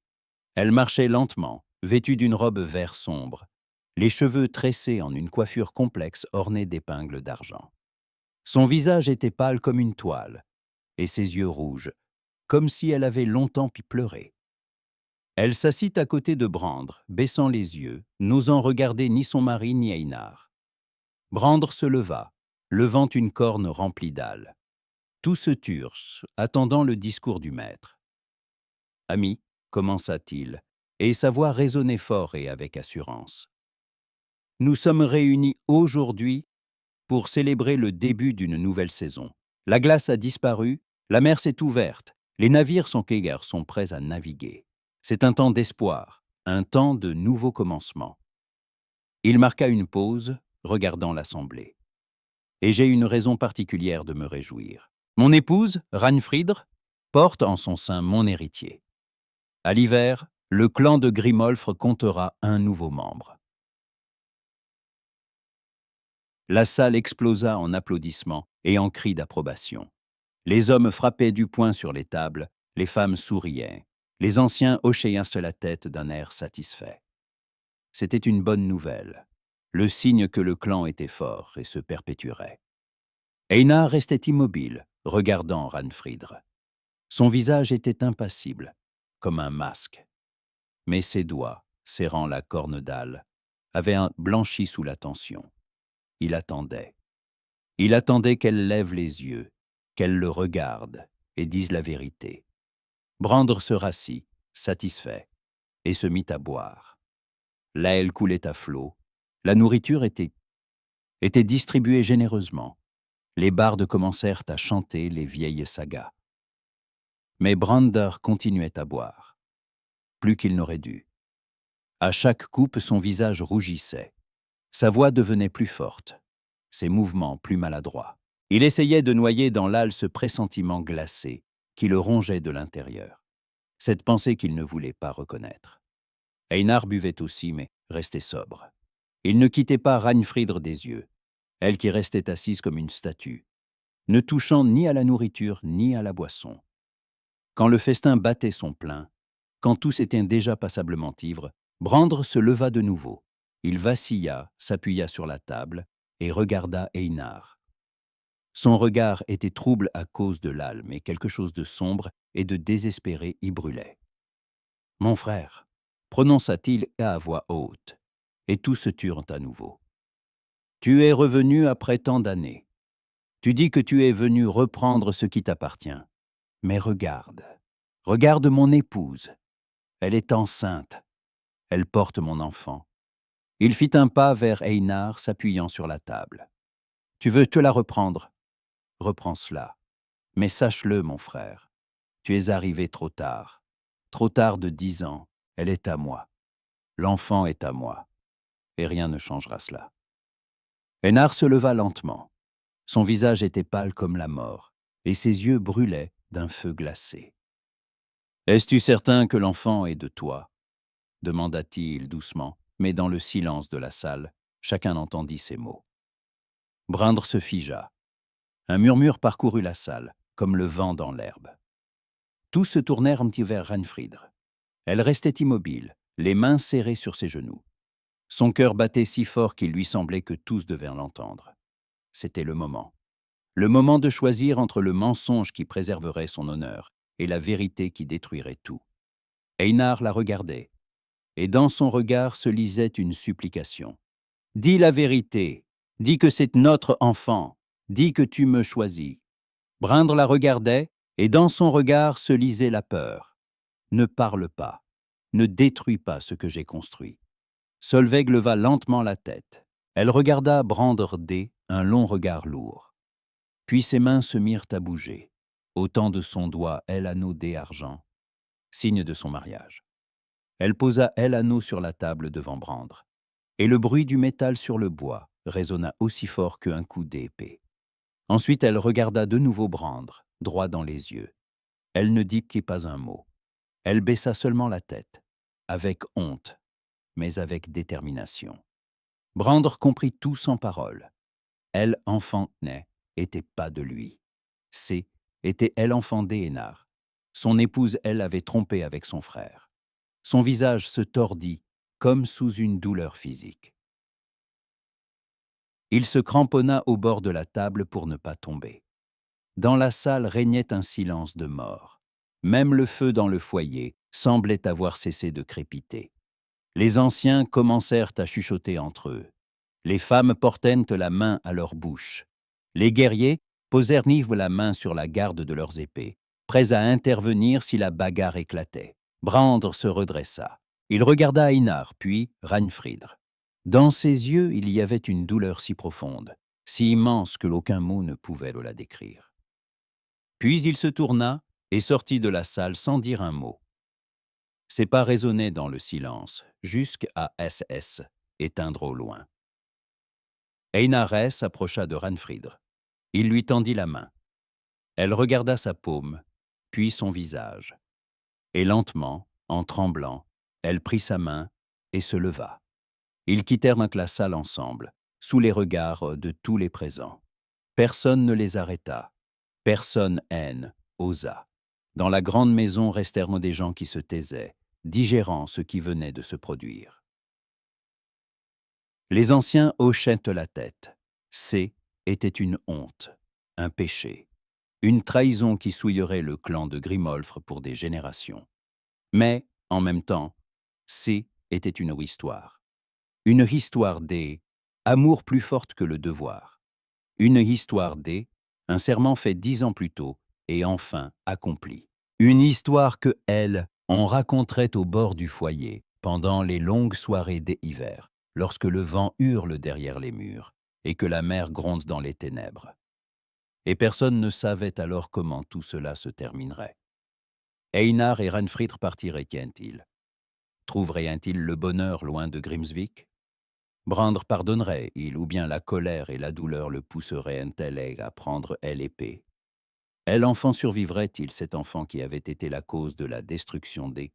Elle marchait lentement, vêtue d'une robe vert sombre, les cheveux tressés en une coiffure complexe ornée d'épingles d'argent. Son visage était pâle comme une toile, et ses yeux rouges, comme si elle avait longtemps pleuré. Elle s'assit à côté de Brandr, baissant les yeux, n'osant regarder ni son mari ni Einar. Brandr se leva, levant une corne remplie d'âle. Tous se turent, attendant le discours du maître. « Ami, commença-t-il, et sa voix résonnait fort et avec assurance. « Nous sommes réunis aujourd'hui pour célébrer le début d'une nouvelle saison. La glace a disparu, la mer s'est ouverte, les navires sont prêts à naviguer. C'est un temps d'espoir, un temps de nouveau commencement. » Il marqua une pause, regardant l'assemblée. « Et j'ai une raison particulière de me réjouir. Mon épouse, Ranfridr, porte en son sein mon héritier. À l'hiver, le clan de Grimolfr comptera un nouveau membre. » La salle explosa en applaudissements et en cris d'approbation. Les hommes frappaient du poing sur les tables, les femmes souriaient. Les anciens hochaient la tête d'un air satisfait. C'était une bonne nouvelle, le signe que le clan était fort et se perpétuerait. Einar restait immobile, regardant Ranfridr. Son visage était impassible, comme un masque. Mais ses doigts, serrant la corne d'âle, avaient blanchi sous la tension. Il attendait. Il attendait qu'elle lève les yeux, qu'elle le regarde et dise la vérité. Brandr se rassit, satisfait, et se mit à boire. L'aile coulait à flot, la nourriture était distribuée généreusement. Les bardes commencèrent à chanter les vieilles sagas. Mais Brandr continuait à boire, plus qu'il n'aurait dû. À chaque coupe, son visage rougissait. Sa voix devenait plus forte, ses mouvements plus maladroits. Il essayait de noyer dans l'âle ce pressentiment glacé qui le rongeait de l'intérieur, cette pensée qu'il ne voulait pas reconnaître. Einar buvait aussi, mais restait sobre. Il ne quittait pas Ranfridr des yeux, elle qui restait assise comme une statue, ne touchant ni à la nourriture ni à la boisson. Quand le festin battait son plein, quand tous étaient déjà passablement ivres, Brandr se leva de nouveau. Il vacilla, s'appuya sur la table et regarda Einar. Son regard était trouble à cause de l'âle, mais quelque chose de sombre et de désespéré y brûlait. « Mon frère », prononça-t-il à voix haute, et tous se turent à nouveau. « Tu es revenu après tant d'années. Tu dis que tu es venu reprendre ce qui t'appartient. Mais regarde, regarde mon épouse. Elle est enceinte. Elle porte mon enfant. » Il fit un pas vers Einar, s'appuyant sur la table. « Tu veux te la reprendre ? Reprends cela. Mais sache-le, mon frère, tu es arrivé trop tard de 10 ans, elle est à moi. L'enfant est à moi, et rien ne changera cela. » Einar se leva lentement. Son visage était pâle comme la mort, et ses yeux brûlaient d'un feu glacé. « Es-tu certain que l'enfant est de toi ?» demanda-t-il doucement, mais dans le silence de la salle, chacun entendit ces mots. Brandr se figea. Un murmure parcourut la salle, comme le vent dans l'herbe. Tous se tournèrent vers Ranfridr. Elle restait immobile, les mains serrées sur ses genoux. Son cœur battait si fort qu'il lui semblait que tous devaient l'entendre. C'était le moment de choisir entre le mensonge qui préserverait son honneur et la vérité qui détruirait tout. Einar la regardait. et dans son regard se lisait une supplication. « Dis la vérité, dis que c'est notre enfant, dis que tu me choisis. » Brindre la regardait, et dans son regard se lisait la peur. « Ne parle pas, ne détruis pas ce que j'ai construit. » Solveig leva lentement la tête. Elle regarda Brandr D, un long regard lourd. Puis ses mains se mirent à bouger. Autant de son doigt, elle anneau D argent, signe de son mariage. Elle posa elle anneau sur la table devant Brandr, et le bruit du métal sur le bois résonna aussi fort qu'un coup d'épée. Ensuite, elle regarda de nouveau Brandr, droit dans les yeux. Elle ne dit pas un mot. Elle baissa seulement la tête, avec honte, mais avec détermination. Brandr comprit tout sans parole. Elle, enfant né, était pas de lui. C était elle enfant d'Éenar. Son épouse, elle, avait trompé avec son frère. Son visage se tordit, comme sous une douleur physique. Il se cramponna au bord de la table pour ne pas tomber. Dans la salle régnait un silence de mort. Même le feu dans le foyer semblait avoir cessé de crépiter. Les anciens commencèrent à chuchoter entre eux. Les femmes portèrent la main à leur bouche. Les guerriers posèrent la main sur la garde de leurs épées, prêts à intervenir si la bagarre éclatait. Brandr se redressa. Il regarda Einar, puis Ragnfridr. Dans ses yeux, il y avait une douleur si profonde, si immense que aucun mot ne pouvait la décrire. Puis il se tourna et sortit de la salle sans dire un mot. Ses pas résonnaient dans le silence, jusqu'à SS, éteindre au loin. Einar s'approcha de Ragnfridr. Il lui tendit la main. Elle regarda sa paume, puis son visage. Et lentement, en tremblant, elle prit sa main et se leva. Ils quittèrent donc la salle ensemble, sous les regards de tous les présents. Personne ne les arrêta. Personne osa. Dans la grande maison restèrent des gens qui se taisaient, digérant ce qui venait de se produire. Les anciens hochaient la tête. C était une honte, un péché, une trahison qui souillerait le clan de Grimolfr pour des générations. Mais, en même temps, C était une histoire des amours plus forte que le devoir, une histoire des un serment fait 10 ans plus tôt et enfin accompli, une histoire que elle, on raconterait au bord du foyer pendant les longues soirées d'hiver, lorsque le vent hurle derrière les murs et que la mer gronde dans les ténèbres. Et personne ne savait alors comment tout cela se terminerait. Einar et Ragnfridr partiraient-ils? Trouveraient-ils le bonheur loin de Grimsvik? Brandr pardonnerait-il, ou bien la colère et la douleur le pousseraient-elles à prendre elle épée? Elle enfant survivrait-il, cet enfant qui avait été la cause de la destruction des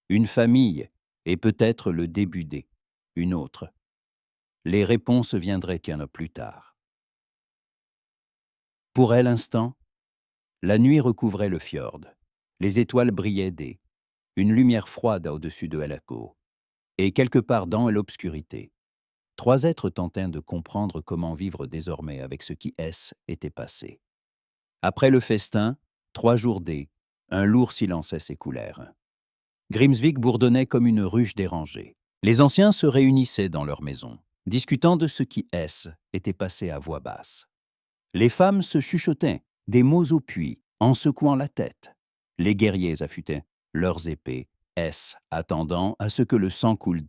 une famille, et peut-être le début des une autre? Les réponses viendraient qu'un plus tard. Pour elle, instant, la nuit recouvrait le fjord. Les étoiles brillaient une lumière froide au-dessus de Helako. Et quelque part dans l'obscurité, 3 êtres tentèrent de comprendre comment vivre désormais avec ce qui était passé. Après le festin, 3 jours un lourd silence s'écoulèrent. Grimsvik bourdonnait comme une ruche dérangée. Les anciens se réunissaient dans leur maison, discutant de ce qui était passé à voix basse. Les femmes se chuchotaient, des mots au puits, en secouant la tête. Les guerriers affûtaient leurs épées, attendant à ce que le sang coule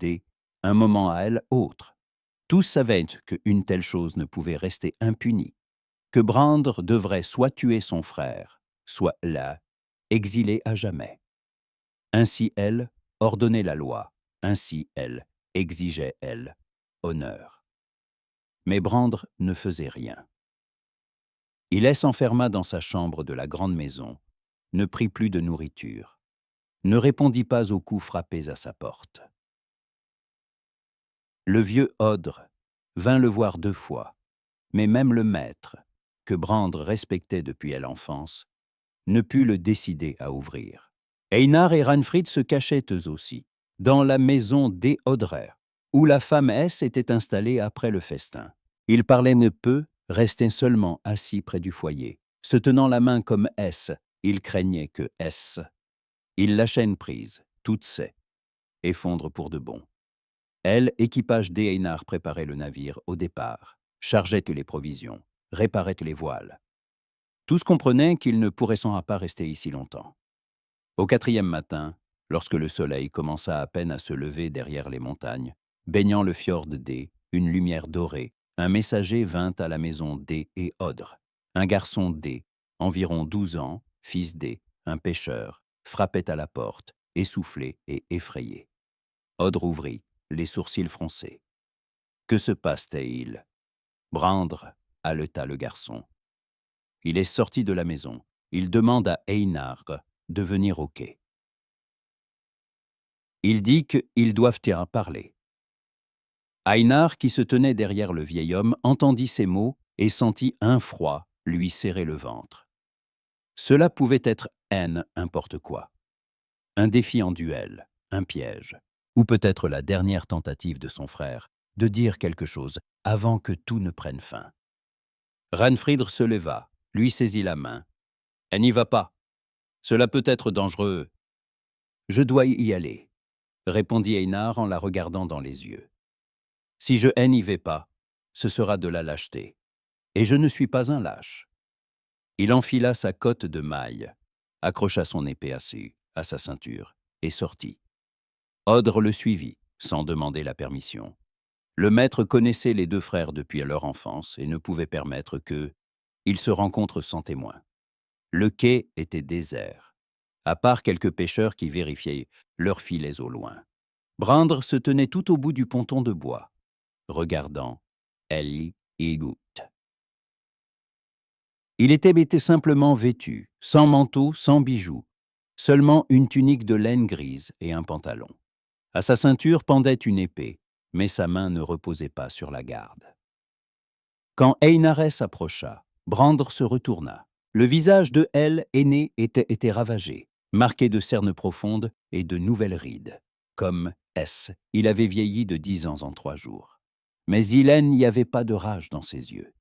un moment à elle autre. Tous savaient qu'une telle chose ne pouvait rester impunie, que Brandr devrait soit tuer son frère, soit exilé à jamais. Ainsi elle ordonnait la loi, ainsi elle exigeait honneur. Mais Brandr ne faisait rien. Il s'enferma dans sa chambre de la grande maison, ne prit plus de nourriture, ne répondit pas aux coups frappés à sa porte. Le vieux Odre vint le voir 2 fois, mais même le maître, que Brandr respectait depuis l'enfance, ne put le décider à ouvrir. Einar et Ragnfrid se cachaient eux aussi, dans la maison d'Odrer, où la femme était installée après le festin. Ils parlaient peu, restaient seulement assis près du foyer, se tenant la main comme ils craignaient que ils lâchaient prise, toutes ces. et fondre pour de bon. Elle, équipage d'Einar préparait le navire au départ, chargeait les provisions, réparait les voiles. Tous comprenaient qu'il ne pourrait sans pas rester ici longtemps. Au 4e matin, lorsque le soleil commença à peine à se lever derrière les montagnes, baignant le fjord D, une lumière dorée, un messager vint à la maison D et Odre. Un garçon D, environ 12 ans, fils D, un pêcheur, frappait à la porte, essoufflé et effrayé. Odre ouvrit, les sourcils froncés. « Que se passe-t-il » Brandr, haleta le garçon. Il est sorti de la maison. Il demande à Einar de venir au quai. Il dit qu'ils doivent parler. Einar, qui se tenait derrière le vieil homme, entendit ces mots et sentit un froid lui serrer le ventre. Cela pouvait être n'importe quoi. Un défi en duel, un piège, ou peut-être la dernière tentative de son frère de dire quelque chose avant que tout ne prenne fin. Ranfridr se leva, lui saisit la main. « Elle n'y va pas. Cela peut être dangereux. »« Je dois y aller, » répondit Einar en la regardant dans les yeux. « Si je n'y vais pas, ce sera de la lâcheté. Et je ne suis pas un lâche. » Il enfila sa cotte de maille, accrocha son épée à sa ceinture et sortit. Odre le suivit, sans demander la permission. Le maître connaissait les deux frères depuis leur enfance et ne pouvait permettre qu'ils se rencontrent sans témoin. Le quai était désert, à part quelques pêcheurs qui vérifiaient leurs filets au loin. Brandr se tenait tout au bout du ponton de bois, regardant Elli et Gut. Il était simplement vêtu, sans manteau, sans bijoux, seulement une tunique de laine grise et un pantalon. À sa ceinture pendait une épée, mais sa main ne reposait pas sur la garde. Quand Einarès s'approcha, Brandr se retourna. Le visage de Elle, aîné, était ravagé, marqué de cernes profondes et de nouvelles rides. Comme il avait vieilli de 10 ans en 3 jours. Mais il n'y avait pas de rage dans ses yeux,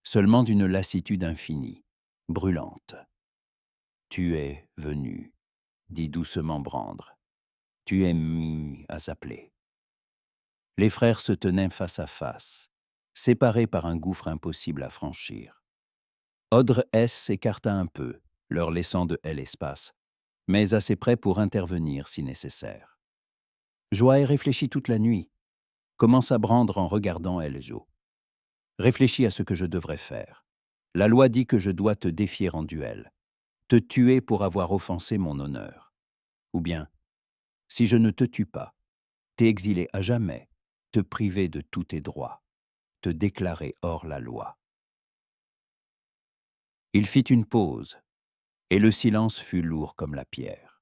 seulement d'une lassitude infinie, brûlante. « Tu es venu, » dit doucement Brandr. « Tu es mis à s'appeler. » Les frères se tenaient face à face, séparés par un gouffre impossible à franchir. Odre s'écarta un peu, leur laissant de l'espace, mais assez près pour intervenir si nécessaire. « Joaë réfléchit toute la nuit, » commença Brandr en regardant Eljo. « Réfléchis à ce que je devrais faire. La loi dit que je dois te défier en duel, te tuer pour avoir offensé mon honneur. Ou bien, si je ne te tue pas, t'exiler à jamais, te priver de tous tes droits, te déclarer hors la loi. » Il fit une pause, et le silence fut lourd comme la pierre.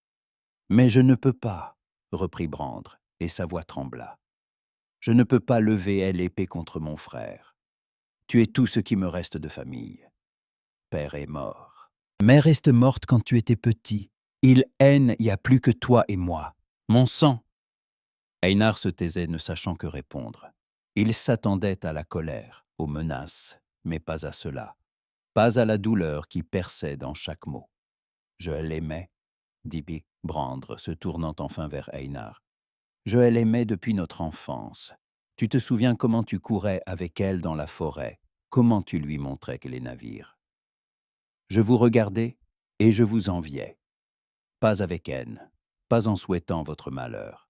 « Mais je ne peux pas, » reprit Brandr, et sa voix trembla. « Je ne peux pas lever l'épée contre mon frère. Tu es tout ce qui me reste de famille. Père est mort. Mère reste morte quand tu étais petit. Il y a plus que toi et moi. Mon sang. » Einar se taisait, ne sachant que répondre. Il s'attendait à la colère, aux menaces, mais pas à cela. Pas à la douleur qui perçait dans chaque mot. « Je l'aimais, » dit Brandr, se tournant enfin vers Einar. « Je l'aimais depuis notre enfance. Tu te souviens comment tu courais avec elle dans la forêt, comment tu lui montrais que les navires. Je vous regardais et je vous enviais. Pas avec haine, pas en souhaitant votre malheur.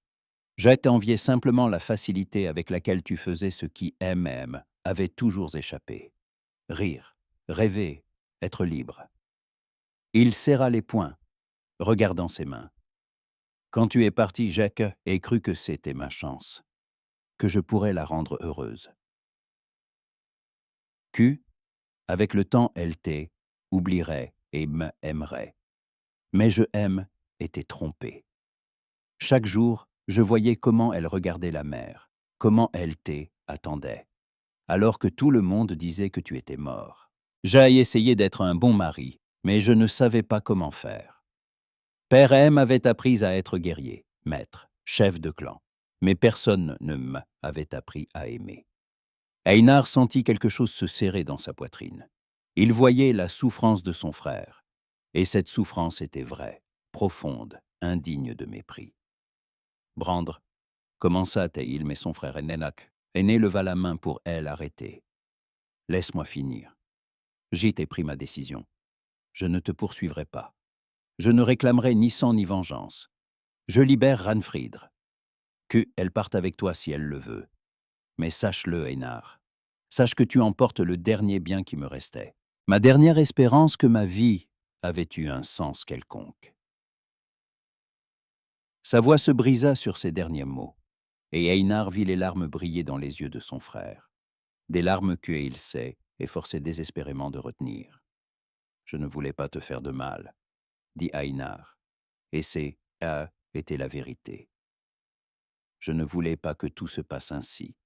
Je t'enviais simplement la facilité avec laquelle tu faisais ce qui avait toujours échappé. Rire, rêver, être libre. » Il serra les poings, regardant ses mains. « Quand tu es parti, j'ai cru que c'était ma chance, que je pourrais la rendre heureuse. Avec le temps, elle oublierait et m'aimerait. Mais je était trompé. Chaque jour, je voyais comment elle regardait la mer, comment elle attendait, alors que tout le monde disait que tu étais mort. J'ai essayé d'être un bon mari, mais je ne savais pas comment faire. Père avait appris à être guerrier, maître, chef de clan, mais personne ne m'avait appris à aimer. » Einar sentit quelque chose se serrer dans sa poitrine. Il voyait la souffrance de son frère, et cette souffrance était vraie, profonde, indigne de mépris. Brandr commença Théil, mais son frère Aîné leva la main pour elle arrêter. Laisse-moi finir. J'ai pris ma décision. Je ne te poursuivrai pas. Je ne réclamerai ni sang ni vengeance. Je libère Ranfridr. Que elle parte avec toi si elle le veut. Mais sache-le, Einar. Sache que tu emportes le dernier bien qui me restait. Ma dernière espérance que ma vie avait eu un sens quelconque. Sa voix se brisa sur ces derniers mots, et Einar vit les larmes briller dans les yeux de son frère. Des larmes que Ailsé efforçait désespérément de retenir. Je ne voulais pas te faire de mal, dit Einar, et c'est était la vérité. Je ne voulais pas que tout se passe ainsi,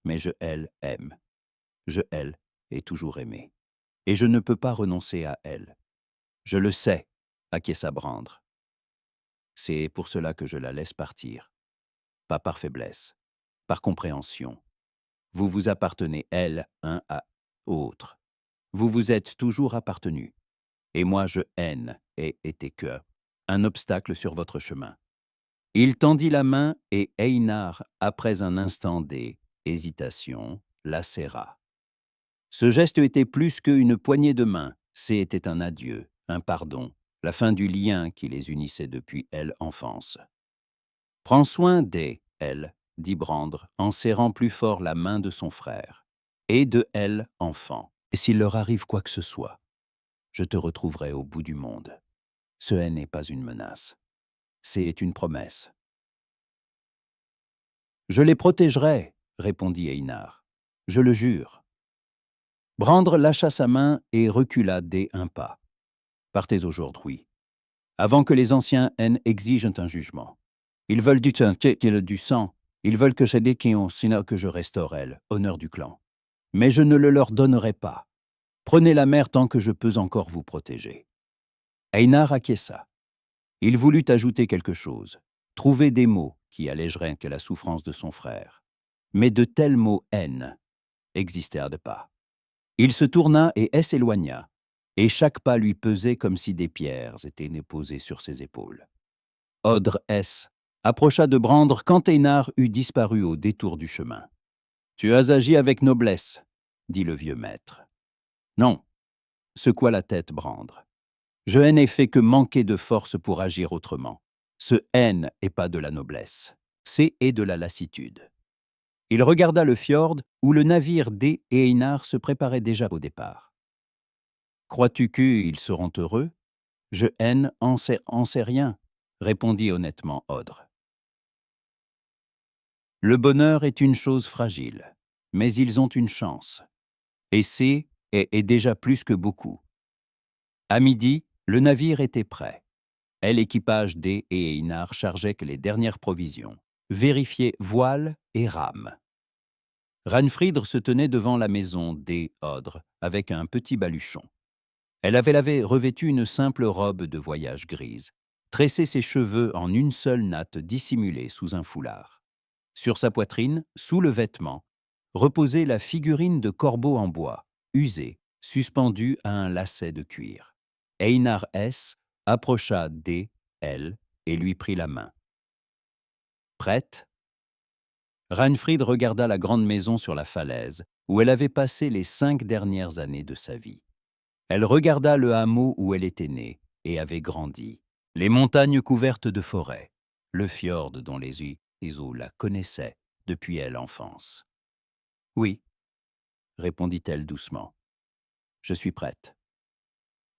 mais aime. Je ai toujours aimé. Et je ne peux pas renoncer à elle. Je le sais, acquiesça Brandr. C'est pour cela que je la laisse partir. Pas par faiblesse, par compréhension. Vous vous appartenez, elle, un à l'autre. Vous vous êtes toujours appartenus. Et moi, je haine et été que un obstacle sur votre chemin. Il tendit la main et Einar, après un instant d'hésitation, la serra. Ce geste était plus qu'une poignée de main, c'était un adieu, un pardon, la fin du lien qui les unissait depuis elle enfance. Prends soin elle, dit Brandr, en serrant plus fort la main de son frère, et de elle, enfant. Et s'il leur arrive quoi que ce soit, je te retrouverai au bout du monde. Ce n'est pas une menace, c'est une promesse. Je les protégerai, répondit Einar. Je le jure. Brandr lâcha sa main et recula un pas. Partez aujourd'hui, avant que les anciens haines exigent un jugement. Ils veulent du sang, ils veulent que je déquion, sinon que je restaure elle, honneur du clan. Mais je ne le leur donnerai pas. Prenez la mer tant que je peux encore vous protéger. Einar acquiesça. Il voulut ajouter quelque chose, trouver des mots qui allégeraient la souffrance de son frère. Mais de tels mots haine existèrent pas. Il se tourna et s'éloigna, et chaque pas lui pesait comme si des pierres étaient posées sur ses épaules. Odre approcha de Brandr quand Einar eut disparu au détour du chemin. « Tu as agi avec noblesse, » dit le vieux maître. « Non, » secoua la tête Brandr. « Je n'ai fait que manquer de force pour agir autrement. Ce haine est pas de la noblesse, c'est de la lassitude. » Il regarda le fjord où le navire et Einar se préparaient déjà au départ. « Crois-tu qu'ils seront heureux ? Je en sais rien, » répondit honnêtement Odre. Le bonheur est une chose fragile, mais ils ont une chance. Et c'est déjà plus que beaucoup. À midi, le navire était prêt. Et l'équipage et Einar chargeaient que les dernières provisions, vérifiaient voiles et rames. Ranfridr se tenait devant la maison Odre avec un petit baluchon. Elle avait revêtu une simple robe de voyage grise, tressé ses cheveux en une seule natte dissimulée sous un foulard. Sur sa poitrine, sous le vêtement, reposait la figurine de corbeau en bois, usée, suspendue à un lacet de cuir. Einar approcha elle et lui prit la main. « Prête ?» Ranfrid regarda la grande maison sur la falaise, où elle avait passé les 5 dernières années de sa vie. Elle regarda le hameau où elle était née et avait grandi, les montagnes couvertes de forêts, le fjord dont les eaux la connaissaient depuis l'enfance. « Oui, » répondit-elle doucement, « je suis prête. »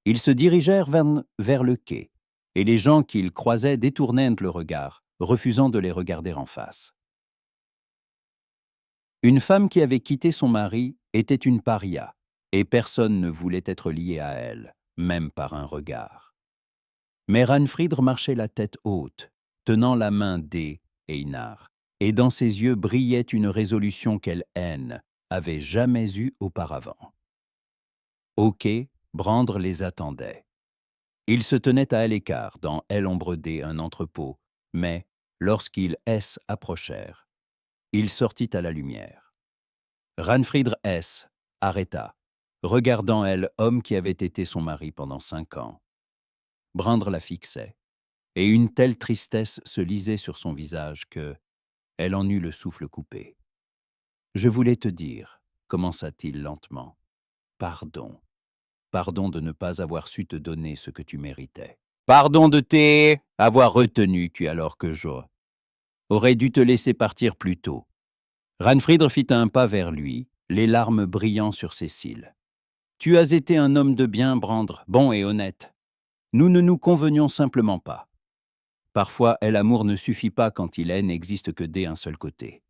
Ils se dirigèrent vers le quai, et les gens qu'ils croisaient détournèrent le regard, refusant de les regarder en face. Une femme qui avait quitté son mari était une paria, et personne ne voulait être lié à elle, même par un regard. Mais Ranfridr marchait la tête haute, tenant la main Einar, et dans ses yeux brillait une résolution qu'elle avait jamais eue auparavant. Au quai, Brandr les attendait. Il se tenait à l'écart, dans l'ombre un entrepôt, mais, lorsqu'ils approchèrent, il sortit à la lumière. Ranfridr arrêta, regardant homme qui avait été son mari pendant 5 ans. Brandr la fixait, et une telle tristesse se lisait sur son visage que elle en eut le souffle coupé. « Je voulais te dire, commença-t-il lentement, pardon. Pardon de ne pas avoir su te donner ce que tu méritais. Pardon de avoir retenu tu alors que aurais dû te laisser partir plus tôt. » Ranfridr fit un pas vers lui, les larmes brillant sur ses cils. « Tu as été un homme de bien, Brandr, bon et honnête. Nous ne nous convenions simplement pas. Parfois, l'amour ne suffit pas quand il n'existe que d'un seul côté. »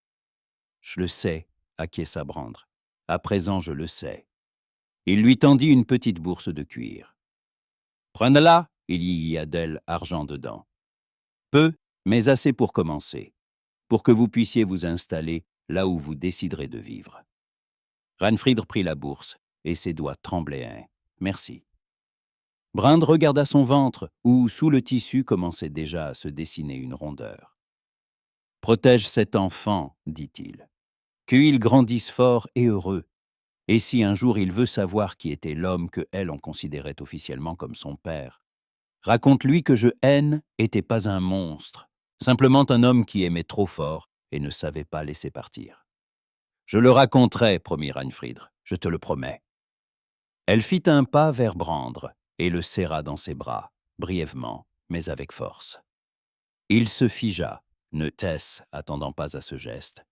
« Je le sais, » acquiesça Brandr. « À présent, je le sais. » Il lui tendit une petite bourse de cuir. « Prenez-la, il y a d'elle argent dedans. Peu, mais assez pour commencer, pour que vous puissiez vous installer là où vous déciderez de vivre. » Ranfridr prit la bourse, et ses doigts tremblaient. « Merci. » Brand regarda son ventre, où, sous le tissu, commençait déjà à se dessiner une rondeur. « Protège cet enfant, dit-il. Qu'il grandisse fort et heureux. Et si un jour il veut savoir qui était l'homme que on considérait officiellement comme son père, raconte-lui que je n'était pas un monstre, simplement un homme qui aimait trop fort et ne savait pas laisser partir. Je le raconterai, promit Ranfridr, je te le promets. Elle fit un pas vers Brandr et le serra dans ses bras, brièvement, mais avec force. Il se figea, ne attendant pas à ce geste,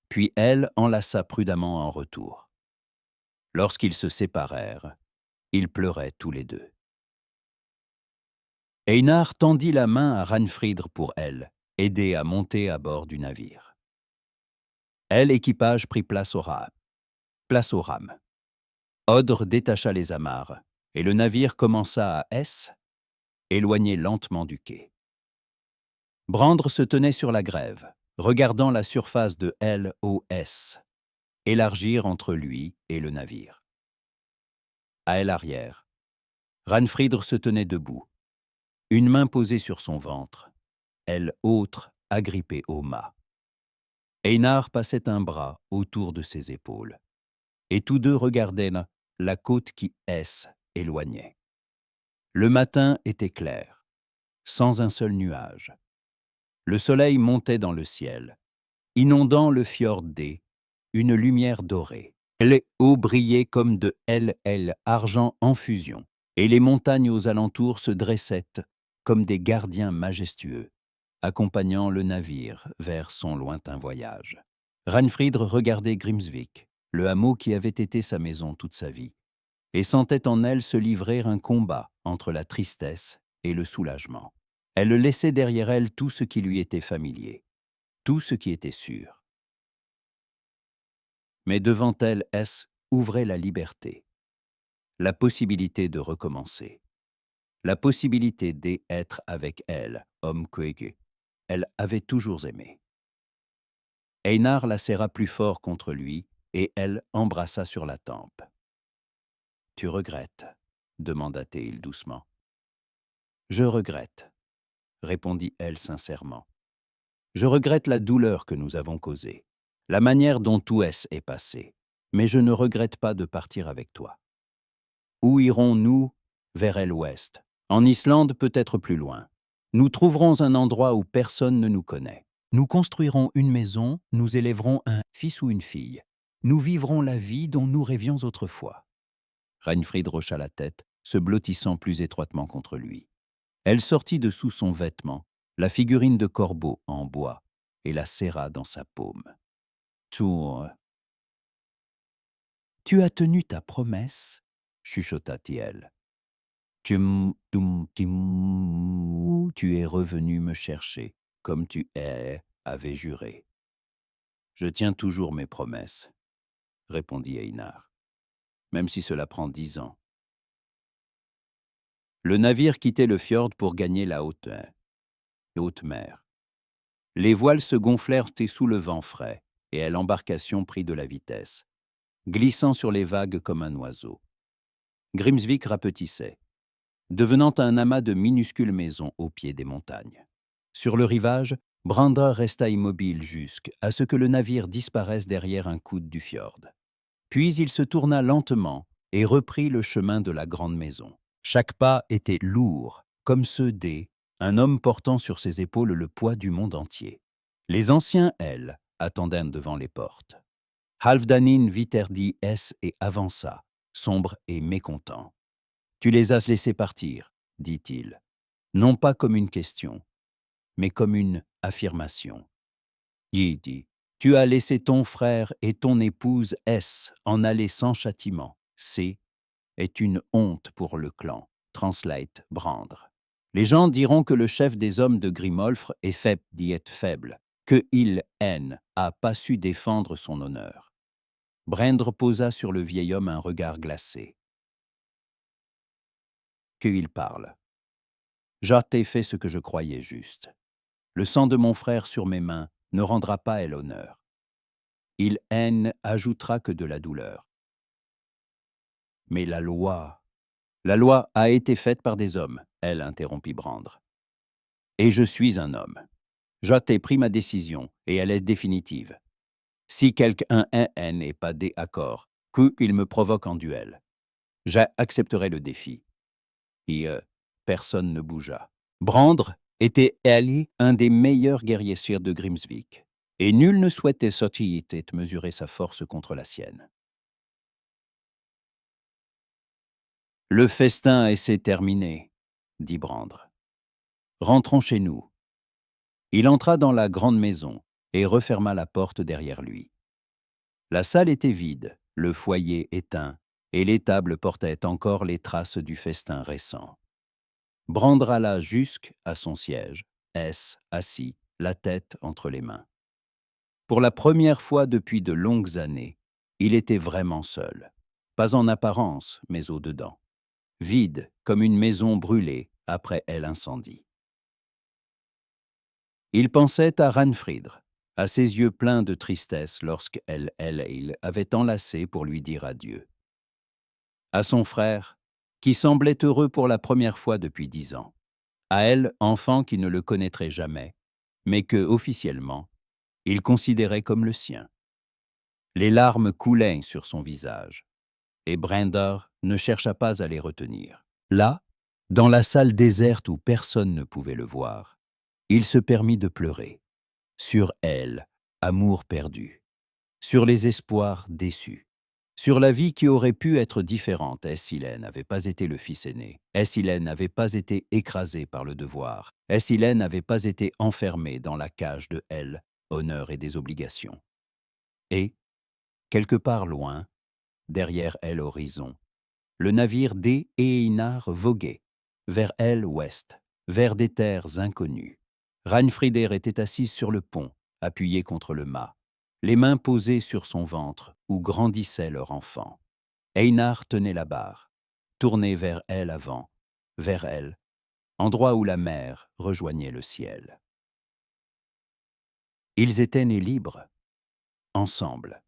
puis elle enlaça prudemment en retour. Lorsqu'ils se séparèrent, ils pleuraient tous les deux. Einar tendit la main à Ranfridr pour aider à monter à bord du navire. L'équipage prit place au rames. Odr détacha les amarres, et le navire commença à éloigner lentement du quai. Brandr se tenait sur la grève, regardant la surface de l'OS élargir entre lui et le navire. À l'arrière, Ranfridr se tenait debout, une main posée sur son ventre, autre agrippée au mât. Einar passait un bras autour de ses épaules, et tous deux regardaient la côte qui éloignait. Le matin était clair, sans un seul nuage. Le soleil montait dans le ciel, inondant le fjord une lumière dorée. Les eaux brillaient comme de argent en fusion, et les montagnes aux alentours se dressaient comme des gardiens majestueux, accompagnant le navire vers son lointain voyage. Ranfridr regardait Grimsvik, le hameau qui avait été sa maison toute sa vie, et sentait en elle se livrer un combat entre la tristesse et le soulagement. Elle laissait derrière elle tout ce qui lui était familier, tout ce qui était sûr. Mais devant elle, ouvrait la liberté, la possibilité de recommencer, la possibilité d'être avec elle, homme que elle avait toujours aimé. Einar la serra plus fort contre lui, et elle embrassa sur la tempe. « Tu regrettes ?» demanda-t-il doucement. « Je regrette, » répondit-elle sincèrement. « Je regrette la douleur que nous avons causée, la manière dont tout est passé, mais je ne regrette pas de partir avec toi. Où irons-nous? Vers l'ouest. En Islande, peut-être plus loin. Nous trouverons un endroit où personne ne nous connaît. Nous construirons une maison, nous élèverons un fils ou une fille. Nous vivrons la vie dont nous rêvions autrefois. » Ranfridr hocha la tête, se blottissant plus étroitement contre lui. Elle sortit de sous son vêtement, la figurine de corbeau en bois, et la serra dans sa paume. « Tu as tenu ta promesse ?» chuchota-t-il. « Tu es revenu me chercher, comme tu avais juré. »« Je tiens toujours mes promesses, » répondit Einar, « même si cela prend 10 ans. » Le navire quittait le fjord pour gagner la haute mer. Les voiles se gonflèrent sous le vent frais, et l'embarcation prit de la vitesse, glissant sur les vagues comme un oiseau. Grimsvik rapetissait, devenant un amas de minuscules maisons au pied des montagnes. Sur le rivage, Brandr resta immobile jusqu'à ce que le navire disparaisse derrière un coude du fjord. Puis il se tourna lentement et reprit le chemin de la grande maison. Chaque pas était lourd, comme ceux des, un homme portant sur ses épaules le poids du monde entier. Les anciens, elles, attendaient devant les portes. Halfdaninn viterdit S et avança, sombre et mécontent. « Tu les as laissés partir, dit-il, non pas comme une question, mais comme une affirmation. Yi dit, tu as laissé ton frère et ton épouse S en aller sans châtiment. C est une honte pour le clan. Translate Brandr. Les gens diront que le chef des hommes de Grimolfr est faible, que il haine, a pas su défendre son honneur. Brandr posa sur le vieil homme un regard glacé. Que il parle. J't'ai fait ce que je croyais juste. Le sang de mon frère sur mes mains ne rendra pas elle honneur. Il haine ajoutera que de la douleur. Mais la loi a été faite par des hommes, elle interrompit Brandr. Et je suis un homme. J'ai pris ma décision, et elle est définitive. Si quelqu'un n'est pas d'accord, qu'il me provoque en duel, j'accepterai le défi. Et personne ne bougea. Brandr était un des meilleurs guerriers sires de Grimsvik, et nul ne souhaitait mesurer sa force contre la sienne. Le festin est terminé, dit Brandr. Rentrons chez nous. Il entra dans la grande maison et referma la porte derrière lui. La salle était vide, le foyer éteint, et les tables portaient encore les traces du festin récent. Brandr alla jusqu'à son siège, assis, la tête entre les mains. Pour la première fois depuis de longues années, il était vraiment seul. Pas en apparence, mais au-dedans. Vide comme une maison brûlée après l'incendie. Il pensait à Ranfridr, à ses yeux pleins de tristesse lorsqu'il avait enlacé pour lui dire adieu. À son frère, qui semblait heureux pour la première fois depuis 10 ans. À elle, enfant qui ne le connaîtrait jamais, mais que, officiellement, il considérait comme le sien. Les larmes coulaient sur son visage, et Brandr ne chercha pas à les retenir. Là, dans la salle déserte où personne ne pouvait le voir, il se permit de pleurer. Sur elle, amour perdu. Sur les espoirs déçus. Sur la vie qui aurait pu être différente, Esselen n'avait pas été le fils aîné. Esselen n'avait pas été écrasé par le devoir. Esselen n'avait pas été enfermé dans la cage de honneur et des obligations. Et, quelque part loin, derrière l'horizon, le navire d'Einar voguait, vers ouest, vers des terres inconnues. Ranfridr était assise sur le pont, appuyée contre le mât, les mains posées sur son ventre où grandissait leur enfant. Einar tenait la barre, tournée vers elle avant, vers elle, endroit où la mer rejoignait le ciel. Ils étaient nés libres, ensemble,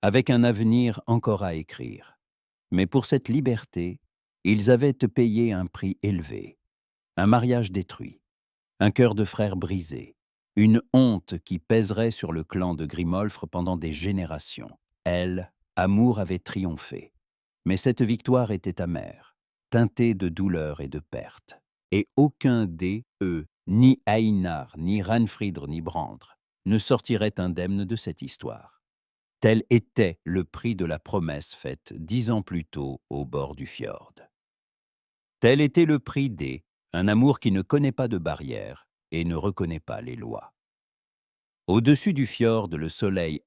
avec un avenir encore à écrire. Mais pour cette liberté, ils avaient payé un prix élevé, un mariage détruit, un cœur de frère brisé, une honte qui pèserait sur le clan de Grimolfr pendant des générations. Amour avait triomphé. Mais cette victoire était amère, teintée de douleur et de perte. Et aucun ni Einar, ni Ranfridr, ni Brandr, ne sortirait indemne de cette histoire. Tel était le prix de la promesse faite 10 ans plus tôt au bord du fjord. Tel était le prix un amour qui ne connaît pas de barrières et ne reconnaît pas les lois. Au-dessus du fjord, le soleil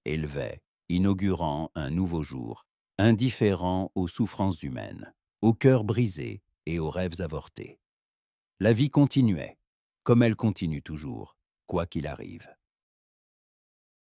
élevait, inaugurant un nouveau jour, indifférent aux souffrances humaines, aux cœurs brisés et aux rêves avortés. La vie continuait, comme elle continue toujours, quoi qu'il arrive.